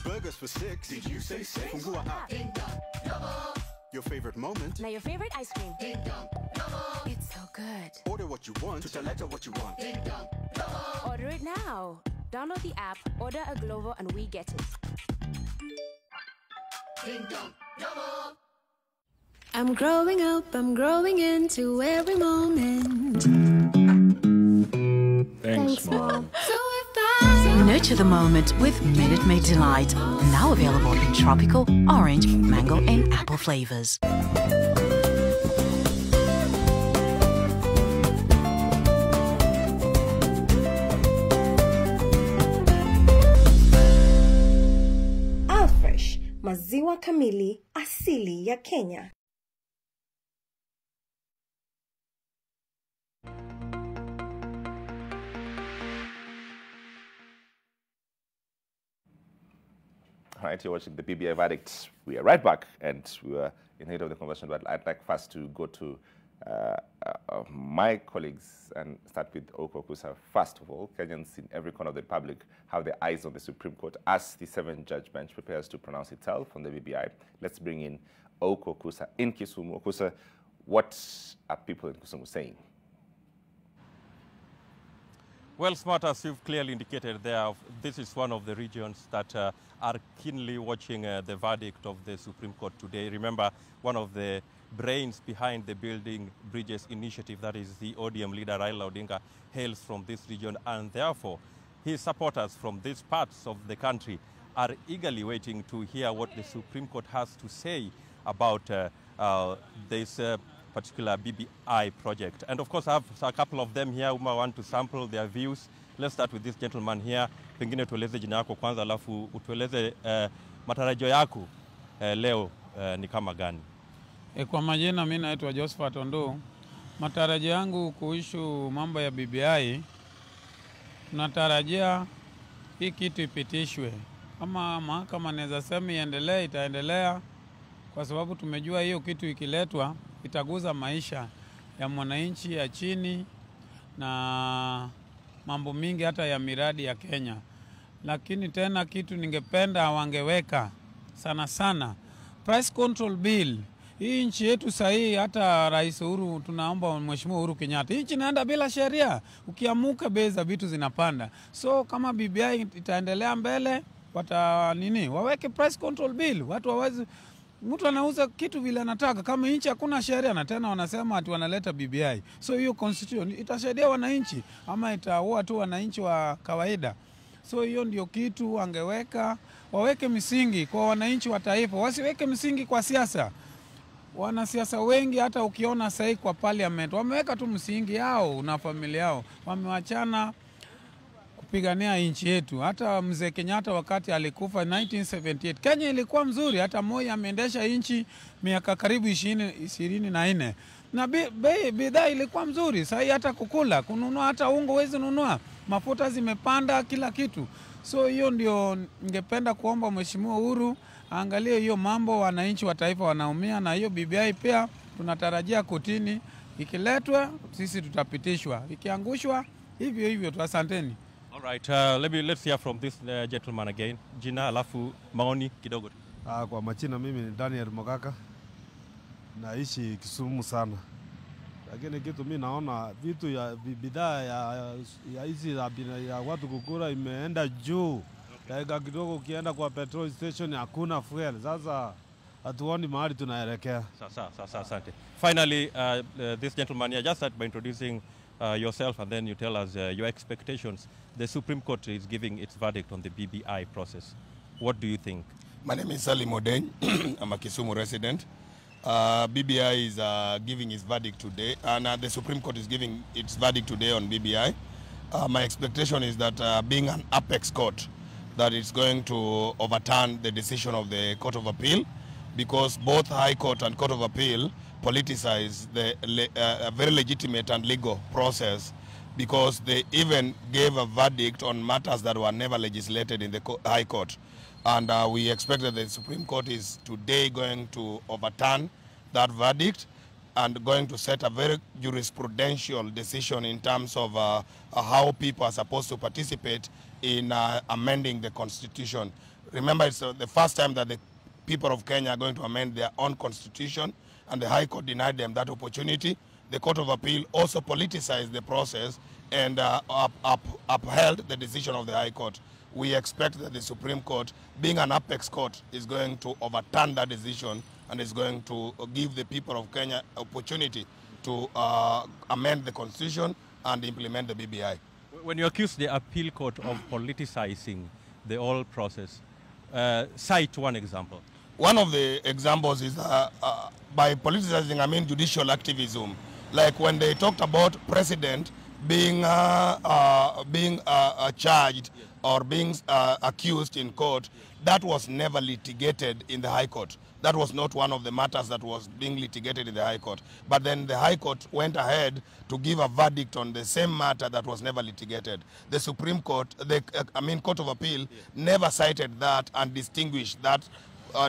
Burgers for $6. Did you say 6? Fungua app. Your favorite moment. Now your favorite ice cream. It's so good. Order what you want. Tutaleta what you want. Order it now. Download the app, order a Glovo, and we get it. I'm growing up, I'm growing into every moment. Thanks, Mom. So if I Nurture the moment with Minute Maid Delight. Now available in tropical, orange, mango and apple flavors. maziwa kamili asili ya Kenya. All right, you're watching the BBI verdict. We are right back, and we were in the head of the conversation, but I'd like first to go to my colleagues and start with Oko Kusa. First of all, Kenyans in every corner of the republic have their eyes on the Supreme Court as the 7-judge bench prepares to pronounce itself on the BBI. Let's bring in Oko Kusa in Kisumu. Kusa, what are people in Kisumu saying? Well, Smart, as you've clearly indicated there, this is one of the regions that are keenly watching the verdict of the Supreme Court today. Remember, one of the brains behind the Building Bridges initiative, that is the ODM leader Raila Odinga, hails from this region, and therefore his supporters from these parts of the country are eagerly waiting to hear what the Supreme Court has to say about this particular BBI project. And of course, I have a couple of them here whom I want to sample their views. Let's start with this gentleman here. Pengine tueleze jina yako kwanza, alafu utueleze matarajio yako leo ni kama gani? Kwa majina mimi naitwa Josephat Ondo. Matarajio yangu kuhusu mambo ya BBI, tunatarajia hii kitu ipitishwe. Kama mahakama inaweza sema iendelee, itaendelea, kwa sababu tumejua hiyo kitu ikiletwa itaguza maisha ya mwananchi ya chini na mambo mingi hata ya miradi ya Kenya. Lakini tena kitu ningependa wangeweka sana sana price control bill. Hii nchi yetu sahi, hata Rais Uhuru, tunaomba Mheshimiwa Uhuru Kenyatta, hii nchi inaenda bila sheria. Ukiamuka bei za vitu zinapanda. So kama BBI itaendelea mbele, waweke price control bill. Watu waweze, mtu anauza kitu vile anataka. Kama nchi hakuna sheria na tena wanasema ati wanaleta BBI. So hiyo constitution itasaidia wananchi ama itaua tu wananchi wa kawaida? So hiyo ndio kitu wangeweka, waweke misingi kwa wananchi wa taifa, wasiweke misingi kwa siasa. Wanasiasa wengi hata ukiona sahi kwa parliament wameweka tu msingi yao na familia yao, wamewachana kupigania nchi yetu. Hata mzee Kenyatta wakati alikufa 1978, Kenya ilikuwa mzuri, hata Moi ameendesha nchi miaka karibu 24 na bidhaa ilikuwa mzuri. Sahi hata kununua hata ungo huwezi nunua, mafuta zimepanda, kila kitu. So hiyo ndio ningependa kuomba Mheshimiwa Uhuru angalie hiyo mambo, wananchi wa taifa wanaumia, na hiyo BBI pia tunatarajia kotini ikiletwa sisi tutapitishwa, ikiangushwa hivyo hivyo tu. Asanteni. All right, let's hear from this gentleman again. Jina alafu maoni kidogo. Kwa majina mimi ni Daniel Mogaka. Naishi Kisumu sana. Lakini kitu mimi naona vitu ya bidhaa ya hizi ya watu kukula imeenda juu. Dakika kidogo ukienda kwa petrol station hakuna fuel. Sasa hatuoni mahali tunaelekea. Sasa asante. Finally, this gentleman here, just start by introducing yourself and then you tell us your expectations. The Supreme Court is giving its verdict on the BBI process. What do you think? My name is Salim Odeng. I'm a Kisumu resident. BBI is giving its verdict today, and the Supreme Court is giving its verdict today on BBI. My expectation is that being an apex court, that it's going to overturn the decision of the Court of Appeal, because both High Court and Court of Appeal politicize the very legitimate and legal process, because they even gave a verdict on matters that were never legislated in the High Court. And we expect that the Supreme Court is today going to overturn that verdict and going to set a very jurisprudential decision in terms of how people are supposed to participate in amending the Constitution. Remember, it's the first time that the people of Kenya are going to amend their own Constitution, and the High Court denied them that opportunity. The Court of Appeal also politicized the process and upheld the decision of the High Court. We expect that the Supreme Court, being an apex court, is going to overturn that decision and is going to give the people of Kenya opportunity to amend the Constitution and implement the BBI. When you accuse the appeal court of politicizing the whole process, cite one example. One of the examples is by politicizing, I mean judicial activism. Like when they talked about president being charged or being accused in court, that was never litigated in the High Court. That was not one of the matters that was being litigated in the High Court. But then the High Court went ahead to give a verdict on the same matter that was never litigated. The Supreme Court, Court of Appeal, never cited that and distinguished that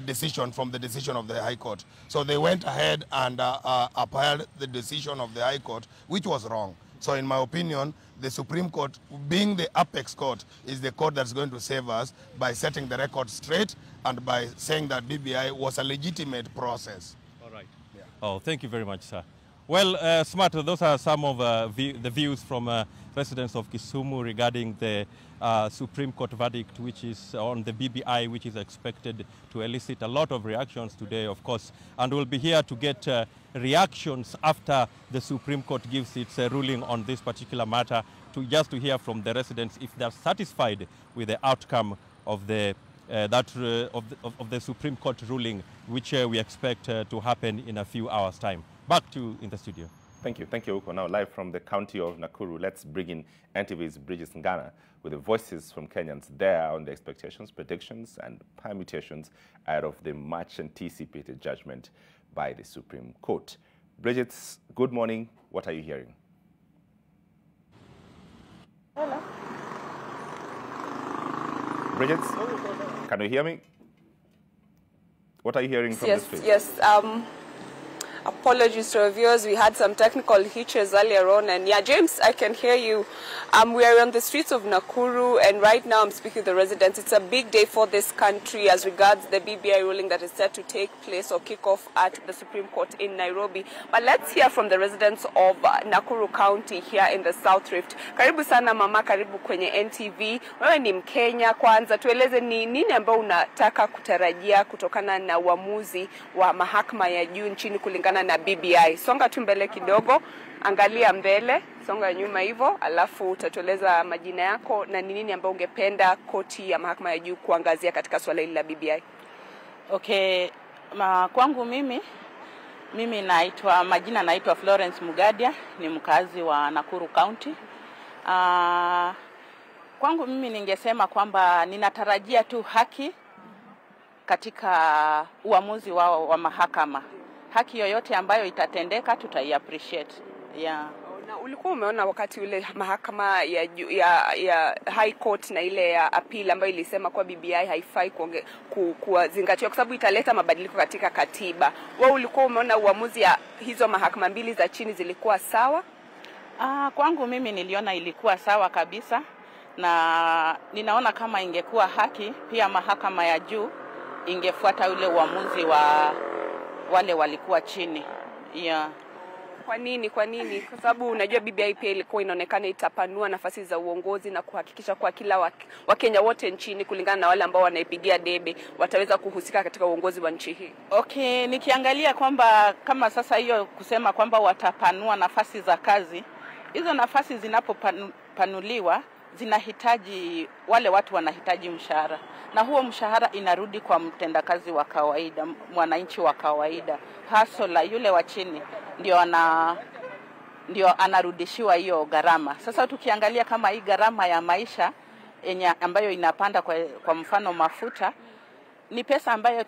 decision from the decision of the High Court. So they went ahead and upheld the decision of the High Court, which was wrong. So in my opinion, the Supreme Court, being the apex court, is the court that's going to save us by setting the record straight and by saying that BBI was a legitimate process. All right. Yeah. Oh, thank you very much, sir. Well, Smart, those are some of the views from residents of Kisumu regarding the Supreme Court verdict, which is on the BBI, which is expected to elicit a lot of reactions today, of course. And we'll be here to get reactions after the Supreme Court gives its ruling on this particular matter, just to hear from the residents if they're satisfied with the outcome of the Supreme Court ruling, which we expect to happen in a few hours' time. Back to you in the studio. Thank you. Thank you, Uko. Now, live from the county of Nakuru, let's bring in NTV's Bridget Ngana with the voices from Kenyans there on the expectations, predictions, and permutations out of the much-anticipated judgment by the Supreme Court. Bridget, good morning. What are you hearing? Hello. Bridget, can you hear me? What are you hearing from the street? Yes. Apologies to our viewers, we had some technical hitches earlier on, and yeah, James, I can hear you. We are on the streets of Nakuru, and right now I'm speaking to the residents. It's a big day for this country as regards the BBI ruling that is set to take place or kick off at the Supreme Court in Nairobi. But let's hear from the residents of Nakuru County here in the South Rift. Karibu sana mama, karibu kwenye NTV. Wewe ni Mkenya, kwanza tueleze ni nini ambao unataka kutarajia kutokana na uamuzi wa mahakama ya juu nchini kulingana na BBI. Songa tu mbele kidogo, angalia mbele, songa nyuma hivyo, alafu utatueleza majina yako na ni nini ambao ungependa koti ya mahakama ya juu kuangazia katika swala hili la BBI. Okay, kwangu mimi majina naitwa Florence Mugadia, ni mkazi wa Nakuru County. Kwangu mimi ningesema kwamba ninatarajia tu haki katika uamuzi wa mahakama. Haki yoyote ambayo itatendeka tutaiappreciate. Yeah. Na ulikuwa umeona wakati ule mahakama ya High Court na ile ya appeal ambayo ilisema kwa BBI haifai kuzingatia kwa sababu italeta mabadiliko katika katiba. Wewe ulikuwa umeona uamuzi ya hizo mahakama mbili za chini zilikuwa sawa? Kwangu mimi niliona ilikuwa sawa kabisa, na ninaona kama ingekuwa haki pia mahakama ya juu ingefuata ule uamuzi wa wale walikuwa chini. Yeah. Kwa nini? Kwa sababu unajua BBI pia ilikuwa inaonekana itapanua nafasi za uongozi na kuhakikisha kwa kila Wakenya wote nchini kulingana na wale ambao wanaipigia debe wataweza kuhusika katika uongozi wa nchi hii. Okay, nikiangalia kwamba kama sasa hiyo kusema kwamba watapanua nafasi za kazi, hizo nafasi zinapopanuliwa zinahitaji, wale watu wanahitaji mshahara, na huo mshahara inarudi kwa mtendakazi wa kawaida, mwananchi wa kawaida, hasa yule wa chini ndio anarudishiwa hiyo gharama. Sasa tukiangalia kama hii gharama ya maisha ambayo inapanda kwa mfano mafuta, ni pesa ambayo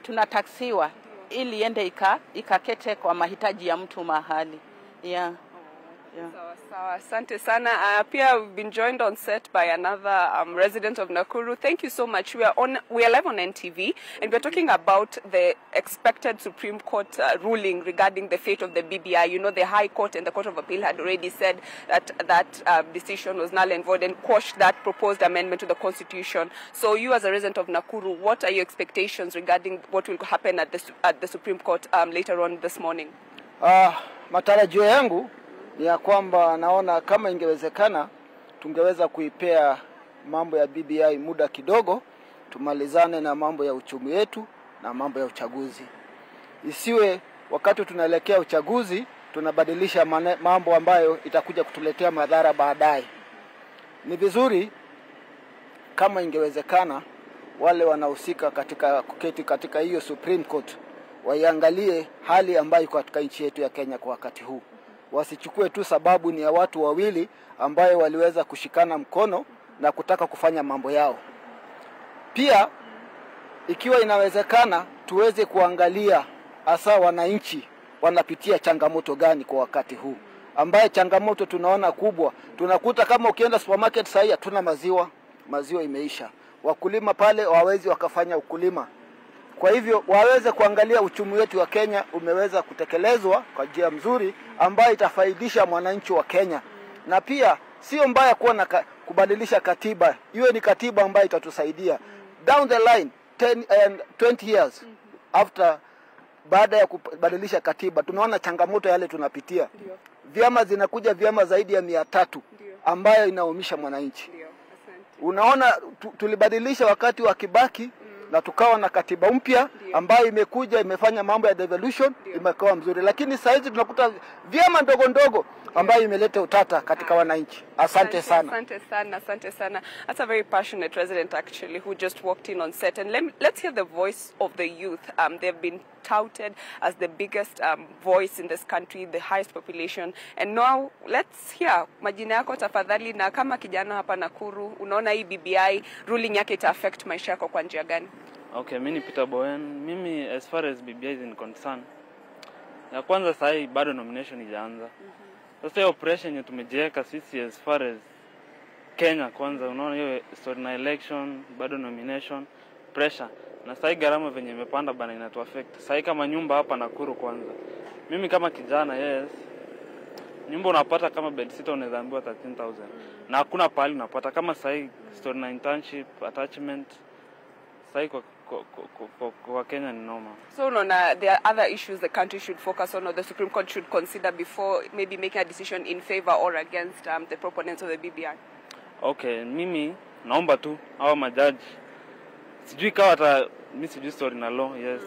tunataksiwa ili iende ikakete kwa mahitaji ya mtu mahali. Yeah. Yeah. Sawa. Asante sana. Pia we've been joined on set by another resident of Nakuru. Thank you so much. We are live on NTV, and we're talking about the expected Supreme Court ruling regarding the fate of the BBI. You know, the High Court and the Court of Appeal had already said that decision was null and void and quashed that proposed amendment to the Constitution. So you as a resident of Nakuru, what are your expectations regarding what will happen at the Supreme Court later on this morning? Matarajio yangu ni ya kwamba naona kama ingewezekana tungeweza kuipea mambo ya BBI muda kidogo, tumalizane na mambo ya uchumi wetu na mambo ya uchaguzi. Isiwe wakati tunaelekea uchaguzi tunabadilisha mambo ambayo itakuja kutuletea madhara baadaye. Ni vizuri kama ingewezekana wale wanahusika katika kuketi katika hiyo Supreme Court waiangalie hali ambayo iko katika nchi yetu ya Kenya kwa wakati huu. Wasichukue tu sababu ni ya watu wawili ambayo waliweza kushikana mkono na kutaka kufanya mambo yao. Pia ikiwa inawezekana tuweze kuangalia hasa wananchi wanapitia changamoto gani kwa wakati huu, ambaye changamoto tunaona kubwa. Tunakuta kama ukienda supermarket sasa hatuna maziwa imeisha. Wakulima pale hawawezi wakafanya ukulima. Kwa hivyo waweze kuangalia uchumi wetu wa Kenya umeweza kutekelezwa kwa njia mzuri ambayo itafaidisha mwananchi wa Kenya. Na pia sio mbaya kuwa na kubadilisha katiba. Iwe ni katiba ambayo itatusaidia down the line 10 and 20 years after. Baada ya kubadilisha katiba tunaona changamoto yale tunapitia. Vyama zinakuja vyama zaidi ya 300 ambayo inaumisha mwananchi. Unaona tulibadilisha wakati wa Kibaki na tukawa na katiba mpya ambayo imekuja imefanya mambo ya devolution imekuwa mzuri, lakini sasa hizi tunakuta vyama ndogo ambayo imeleta utata katika wananchi. Asante sana. Asante sana. That's a very passionate resident actually who just walked in on set, and let's hear the voice of the youth. They've been touted as the biggest voice in this country, the highest population, and now let's hear majina yako tafadhali, na kama kijana hapa Nakuru unaona hii BBI ruling yake ita affect maisha yako kwa njia gani? Okay, mimi ni Peter Bowen. Mimi as far as BBI is in concern, ya kwanza sasa bado nomination ijaanza. Sasa operation yetu tumejiweka sisi as far as Kenya kwanza, unaona hiyo story na election, bado nomination, pressure. Na sasa gharama venye imepanda bana inatu affect. Sasa kama nyumba hapa Nakuru kwanza. Mimi kama kijana, yes. Nyumba unapata kama bed sitter unaweza ambiwa 13,000. Na hakuna pahali unapata kama sasa story na internship, attachment. Sasa kwa Kenya ni normal. So there are other issues the country should focus on, or the Supreme Court should consider before maybe making a decision in favor or against the proponents of the BBI? Okay, mimi naomba tu hawa majaji. Sijui kawa hata mimi sijui story na law, yes.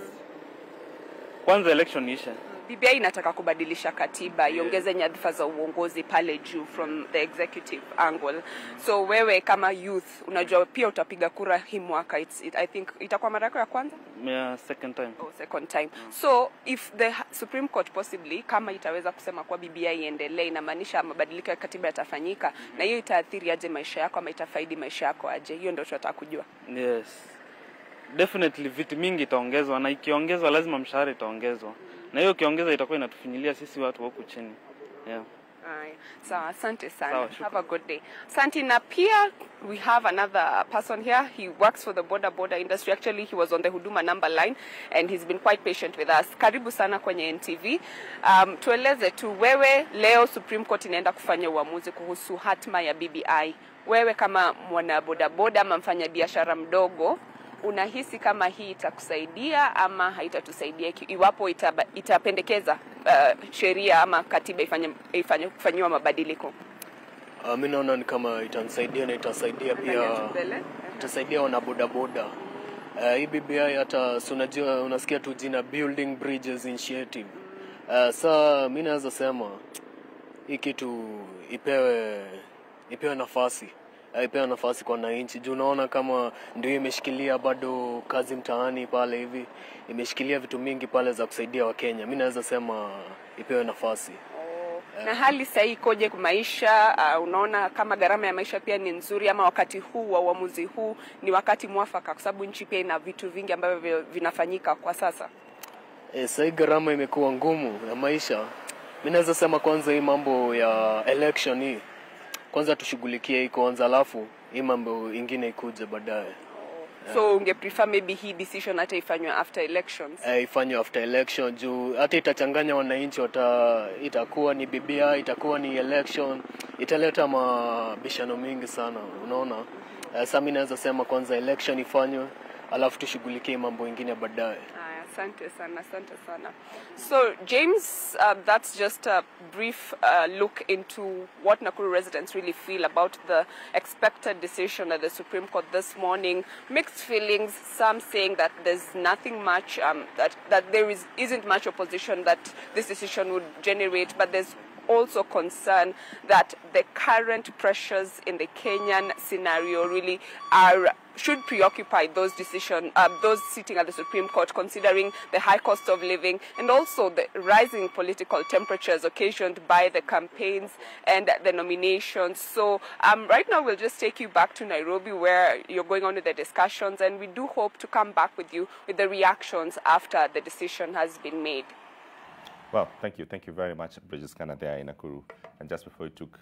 Kwanza election isha. BBI inataka kubadilisha katiba, iongeze nyadhifa za uongozi pale juu from the executive angle. So wewe kama youth, unajua pia utapiga kura hii mwaka. I think itakuwa mara yako ya kwanza? Yeah, second time. Oh, second time. So if the Supreme Court possibly kama itaweza kusema kwa BBI iendelee, inamaanisha mabadiliko ya katiba yatafanyika, na hiyo itaathiri aje maisha yako ama itafaidi maisha yako aje? Hiyo ndio tunataka kujua. Yes. Definitely vitu mingi itaongezwa, na ikiongezwa lazima mshahara itaongezwa. Na hiyo kiongeza itakuwa inatufinyilia sisi watu huku chini. Yeah. So asante sana. Have a good day. Asante. Na pia we have another person here. He works for the border industry. Actually, he was on the Huduma number line and he's been quite patient with us. Karibu sana kwenye NTV. Tueleze tu, wewe leo Supreme Court inaenda kufanya uamuzi kuhusu hatma ya BBI. Wewe kama mwana bodaboda ama mfanya biashara mdogo, unahisi kama hii itakusaidia ama haitatusaidia iwapo itapendekeza sheria ama katiba ifanywe mabadiliko? Mimi naona ni kama itanisaidia na itasaidia pia itasaidia wana bodaboda. Hii BBI hata unajua unasikia tu jina Building Bridges Initiative. Sasa mimi naweza sema hii kitu ipewe nafasi. Ipewa nafasi kwa wananchi. Juu unaona kama ndio imeshikilia bado kazi mtaani pale hivi. Imeshikilia vitu mingi pale za kusaidia Wakenya. Mimi naweza sema ipewe nafasi. Na hali sasa ikoje kwa maisha? Unaona kama gharama ya maisha pia ni nzuri, ama wakati huu wa uamuzi huu ni wakati mwafaka kwa sababu nchi pia ina vitu vingi ambavyo vinafanyika kwa sasa? Sasa gharama imekuwa ngumu ya maisha. Mimi naweza sema kwanza hii mambo ya election hii kwanza tushughulikie hii kwanza, alafu hii mambo ingine ikuje baadaye. So unge prefer maybe hii decision hata ifanywe after elections? Ifanywe after election juu hata itachanganya wananchi, itakuwa ni BBI, itakuwa ni election, italeta mabishano mingi sana, unaona. Sasa mimi naweza sema kwanza election ifanywe, alafu tushughulikie mambo ingine baadaye. Asante sana. So James, that's just a brief look into what Nakuru residents really feel about the expected decision at the Supreme Court this morning. Mixed feelings, some saying that there's nothing much, that there isn't much opposition that this decision would generate, but there's also concern that the current pressures in the Kenyan scenario really are should preoccupy those those sitting at the Supreme Court, considering the high cost of living and also the rising political temperatures occasioned by the campaigns and the nominations. So right now we'll just take you back to Nairobi, where you're going on with the discussions, and we do hope to come back with you with the reactions after the decision has been made. Well, thank you. Thank you very much, Bridges Kana there in Nakuru. And just before we took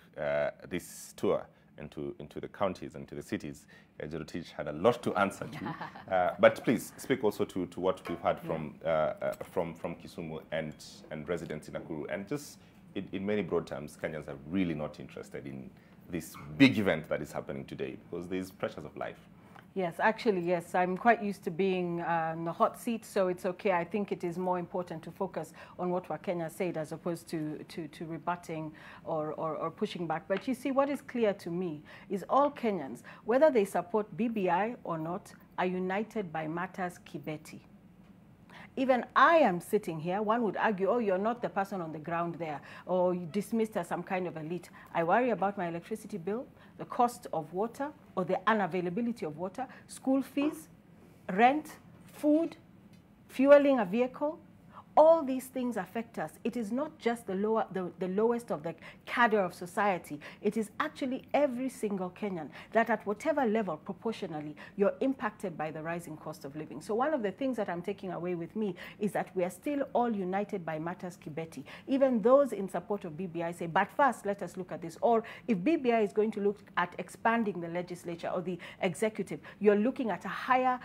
this tour into the counties and to the cities, Jerotich had a lot to answer to. But please speak also to what we've heard from Kisumu and residents in Nakuru. And just in many broad terms, Kenyans are really not interested in this big event that is happening today because there's pressures of life. Yes, actually, yes. I'm quite used to being in the hot seat, so it's okay. I think it is more important to focus on what Wakenya said as opposed to rebutting or pushing back. But you see, what is clear to me is all Kenyans, whether they support BBI or not, are united by matters Kibeti. Even I am sitting here, one would argue, oh, you're not the person on the ground there, or you dismissed as some kind of elite. I worry about my electricity bill, the cost of water, or the unavailability of water, school fees, rent, food, fueling a vehicle. All these things affect us. It is not just the lowest of the cadre of society. It is actually every single Kenyan that at whatever level, proportionally, you're impacted by the rising cost of living. So one of the things that I'm taking away with me is that we are still all united by matters Kibeti. Even those in support of BBI say, but first, let us look at this. Or if BBI is going to look at expanding the legislature or the executive, you're looking at a higher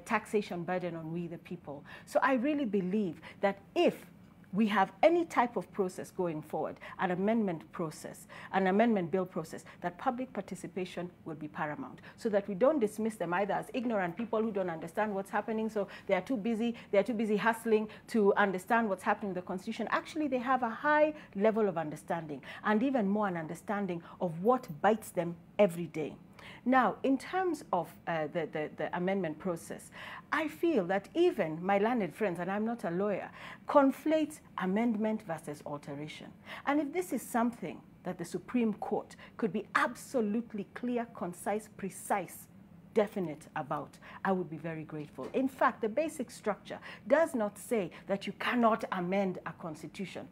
taxation burden on we the people. So I really believe that if we have any type of process going forward, an amendment bill process, that public participation will be paramount, so that we don't dismiss them either as ignorant people who don't understand what's happening, so they are too busy hustling to understand what's happening in the Constitution. Actually, they have a high level of understanding, and even more an understanding of what bites them every day. Now, in terms of the amendment process, I feel that even my learned friends, and I'm not a lawyer, conflate amendment versus alteration. And if this is something that the Supreme Court could be absolutely clear, concise, precise, definite about, I would be very grateful. In fact, the basic structure does not say that you cannot amend a constitution.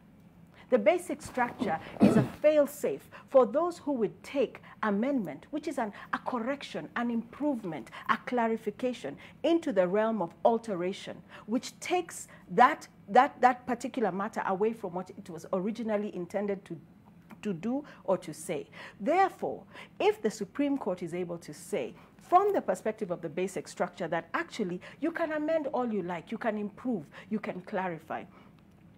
The basic structure is a fail-safe for those who would take amendment, which is a correction, an improvement, a clarification, into the realm of alteration, which takes that particular matter away from what it was originally intended to do or to say. Therefore, if the Supreme Court is able to say, from the perspective of the basic structure, that actually you can amend all you like, you can improve, you can clarify,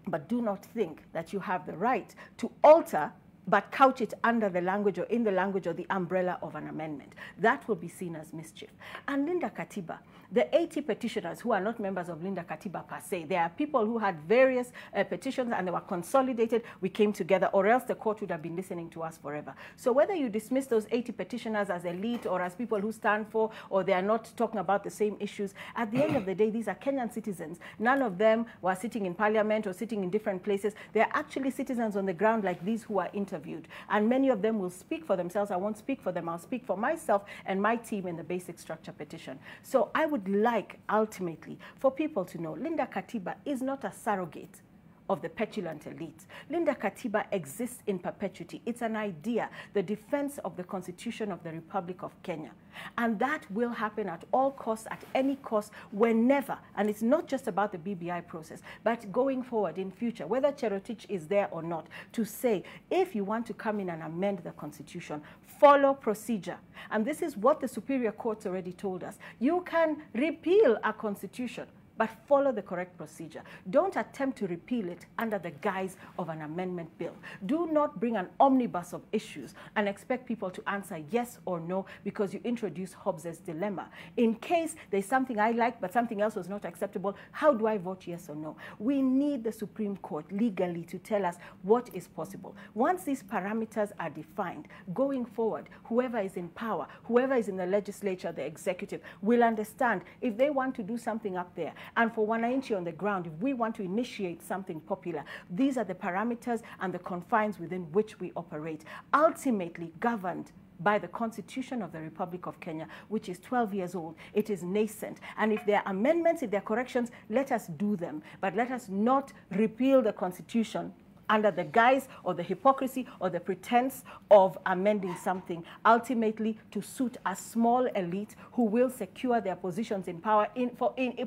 but do not think that you have the right to alter but couch it under the language or in the language or the umbrella of an amendment. That will be seen as mischief. And Linda Katiba, the 80 petitioners who are not members of Linda Katiba per se, there are people who had various petitions and they were consolidated, we came together, or else the court would have been listening to us forever. So whether you dismiss those 80 petitioners as elite or as people who stand for, or they are not talking about the same issues, at the end of the day, these are Kenyan citizens. None of them were sitting in parliament or sitting in different places. They are actually citizens on the ground like these who are interviewed. And many of them will speak for themselves. I won't speak for them. I'll speak for myself and my team in the basic structure petition. So I would like, ultimately, for people to know Linda Katiba is not a surrogate of the petulant elite. Linda Katiba exists in perpetuity. It's an idea, the defense of the Constitution of the Republic of Kenya. And that will happen at all costs, at any cost, whenever. And it's not just about the BBI process, but going forward in future, whether Cherotich is there or not, to say, if you want to come in and amend the Constitution, follow procedure. And this is what the Superior Court's already told us. You can repeal a constitution, but follow the correct procedure. Don't attempt to repeal it under the guise of an amendment bill. Do not bring an omnibus of issues and expect people to answer yes or no because you introduce Hobbes's dilemma. In case there's something I like but something else was not acceptable, how do I vote yes or no? We need the Supreme Court legally to tell us what is possible. Once these parameters are defined, going forward, whoever is in power, whoever is in the legislature, the executive, will understand if they want to do something up there. And for wananchi on the ground, if we want to initiate something popular, these are the parameters and the confines within which we operate, ultimately governed by the Constitution of the Republic of Kenya, which is 12 years old. It is nascent. And if there are amendments, if there are corrections, let us do them. But let us not repeal the Constitution under the guise or the hypocrisy or the pretense of amending something, ultimately to suit a small elite who will secure their positions in power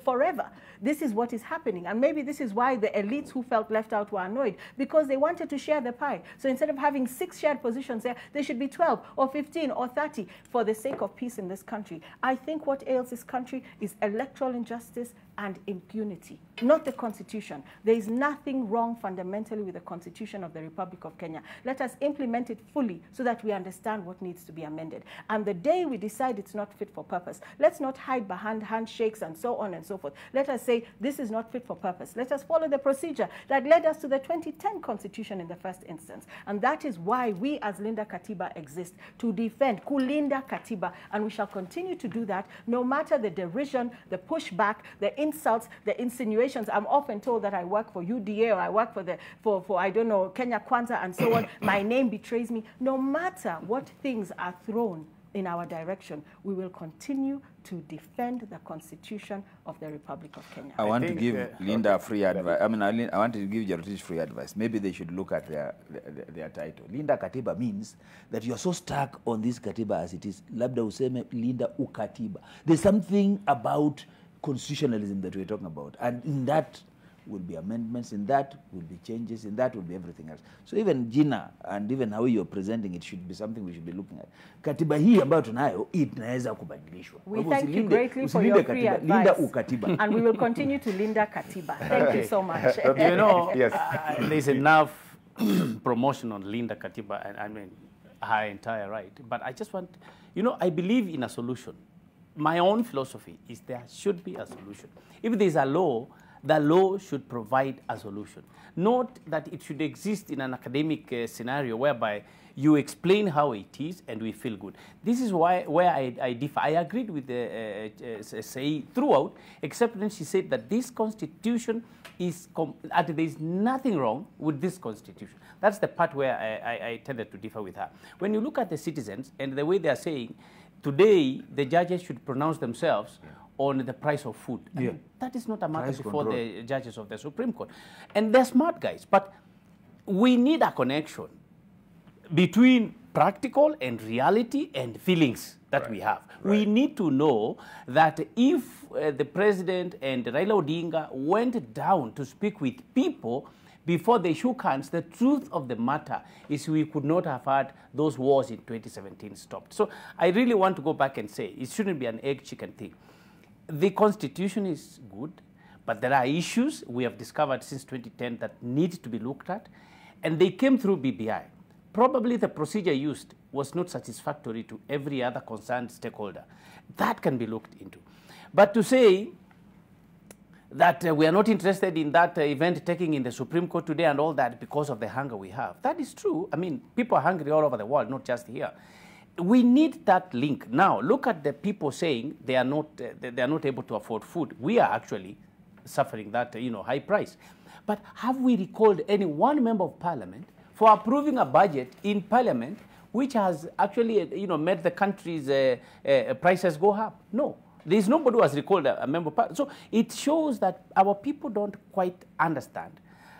forever. This is what is happening. And maybe this is why the elites who felt left out were annoyed, because they wanted to share the pie. So instead of having 6 shared positions there, there should be 12 or 15 or 30 for the sake of peace in this country. I think what ails this country is electoral injustice and impunity, not the Constitution. There is nothing wrong fundamentally with the Constitution of the Republic of Kenya. Let us implement it fully so that we understand what needs to be amended. And the day we decide it's not fit for purpose, let's not hide behind handshakes and so on and so forth. Let us say this is not fit for purpose. Let us follow the procedure that led us to the 2010 Constitution in the first instance. And that is why we as Linda Katiba exist, to defend Kulinda Katiba. And we shall continue to do that no matter the derision, the pushback, the insults, the insinuations. I'm often told that I work for UDA or I work for I don't know, Kenya Kwanza and so on. My name betrays me. No matter what things are thrown in our direction, we will continue to defend the Constitution of the Republic of Kenya. I want to give Linda free advice. I mean, I want to give Jarutish free advice. Maybe they should look at their title. Linda Katiba means that you're so stuck on this Katiba as it is. Labda useme Linda Ukatiba. There's something about constitutionalism that we're talking about. And in that will be amendments, in that will be changes, in that will be everything else. So even Gina and even how you're presenting it should be something we should be looking at. Katiba hii ambayo tunayo inaweza kubadilishwa. We thank you greatly for your free advice. Linda Ukatiba. And we will continue to Linda Katiba. Thank you so much. You know, there's enough promotion on Linda Katiba, and I mean, her entire right. But I just want, you know, I believe in a solution. My own philosophy is there should be a solution. If there's a law, the law should provide a solution. Not that it should exist in an academic scenario whereby you explain how it is and we feel good. This is where I differ. I agreed with the say throughout, except when she said that this constitution is, there is nothing wrong with this constitution. That's the part where I tended to differ with her. When you look at the citizens and the way they are saying, today the judges should pronounce themselves on the price of food. I mean, that is not a matter before the judges of the Supreme Court. And they're smart guys, but we need a connection between practical and reality and feelings that we have. We need to know that if the president and Raila Odinga went down to speak with people before they shook hands, the truth of the matter is we could not have had those wars in 2017 stopped. So I really want to go back and say it shouldn't be an egg-chicken thing. The Constitution is good, but there are issues we have discovered since 2010 that need to be looked at, and they came through BBI. Probably the procedure used was not satisfactory to every other concerned stakeholder. That can be looked into. But to say that we are not interested in that event taking in the Supreme Court today and all that because of the hunger we have, that is true. I mean, people are hungry all over the world, not just here. We need that link. Now, look at the people saying they are not able to afford food. We are actually suffering that high price. But have we recalled any one member of parliament for approving a budget in parliament which has actually made the country's prices go up? No. There is nobody who has recalled a member of parliament. So it shows that our people don't quite understand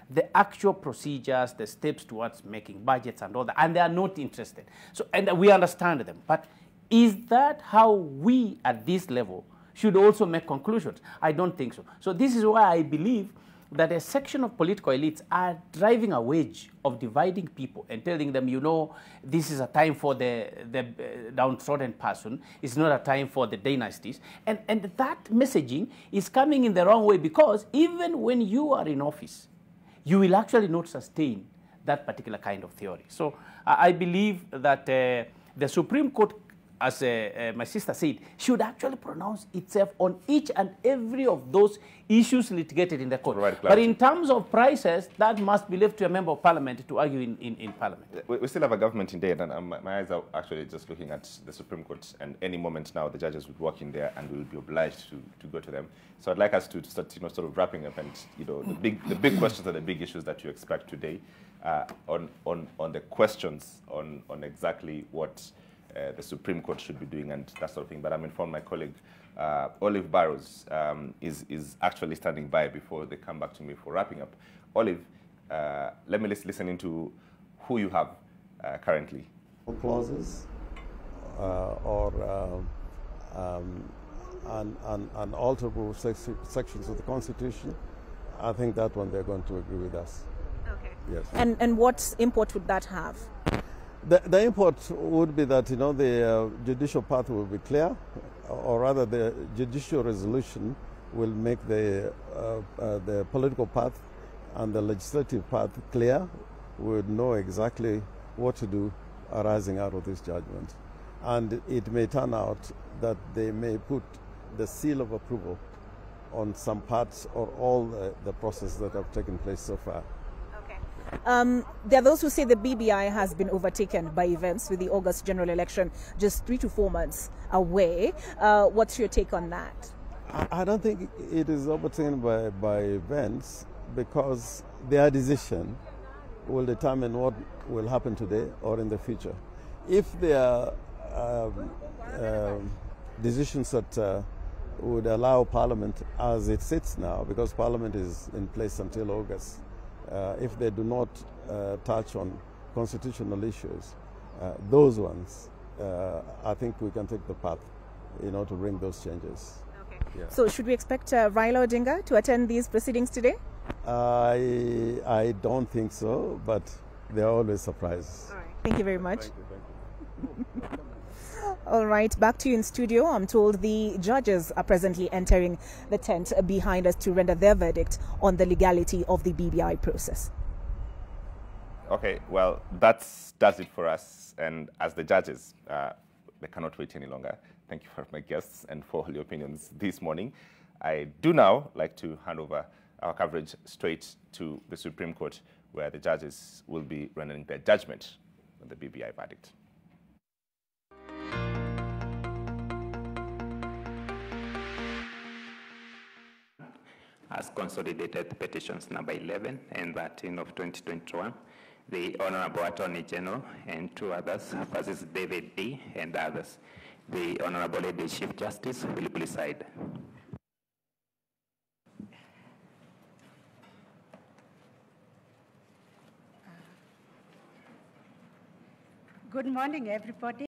the actual procedures, the steps towards making budgets and all that, and they are not interested. So, and we understand them. But is that how we at this level should also make conclusions? I don't think so. So this is why I believe that a section of political elites are driving a wedge of dividing people and telling them, this is a time for the downtrodden person. It's not a time for the dynasties. And that messaging is coming in the wrong way, because even when you are in office, you will actually not sustain that particular kind of theory. So I believe that the Supreme Court, as my sister said, should actually pronounce itself on each and every of those issues litigated in the court. But in terms of prices, that must be left to a member of parliament to argue in parliament. We still have a government in there, and my eyes are actually just looking at the Supreme Court, and any moment now the judges would walk in there and we will be obliged to go to them. So I'd like us to start sort of wrapping up, and the big questions and the big issues that you expect today on the questions on exactly what the Supreme Court should be doing and that sort of thing. But I'm informed my colleague Olive Barrows is actually standing by before they come back to me for wrapping up. Olive, let me listen into who you have currently. Clauses or unalterable sections of the Constitution, I think that one they're going to agree with us. Okay. Yes. And what import would that have? The import would be that, the judicial path will be clear, or rather the judicial resolution will make the political path and the legislative path clear. We would know exactly what to do arising out of this judgment. And it may turn out that they may put the seal of approval on some parts or all the process that have taken place so far. There are those who say the BBI has been overtaken by events with the August general election just 3 to 4 months away. What's your take on that? I don't think it is overtaken by events, because their decision will determine what will happen today or in the future. If there are decisions that would allow Parliament as it sits now, because Parliament is in place until August, if they do not touch on constitutional issues, those ones, I think we can take the path, to bring those changes. Okay. Yeah. So should we expect Raila Odinga to attend these proceedings today? I don't think so, but there are always surprises. All right. Thank you very much. Thank you. All right, back to you in studio. I'm told the judges are presently entering the tent behind us to render their verdict on the legality of the BBI process. Okay, well, that does it for us. And as the judges, they cannot wait any longer. Thank you for my guests and for all your opinions this morning. I do now like to hand over our coverage straight to the Supreme Court, where the judges will be rendering their judgment on the BBI verdict. As consolidated petitions number 11 and 13 of 2021, the Honorable Attorney General and 2 others versus David D. and others. The Honorable Lady Chief Justice will preside. Good morning, everybody.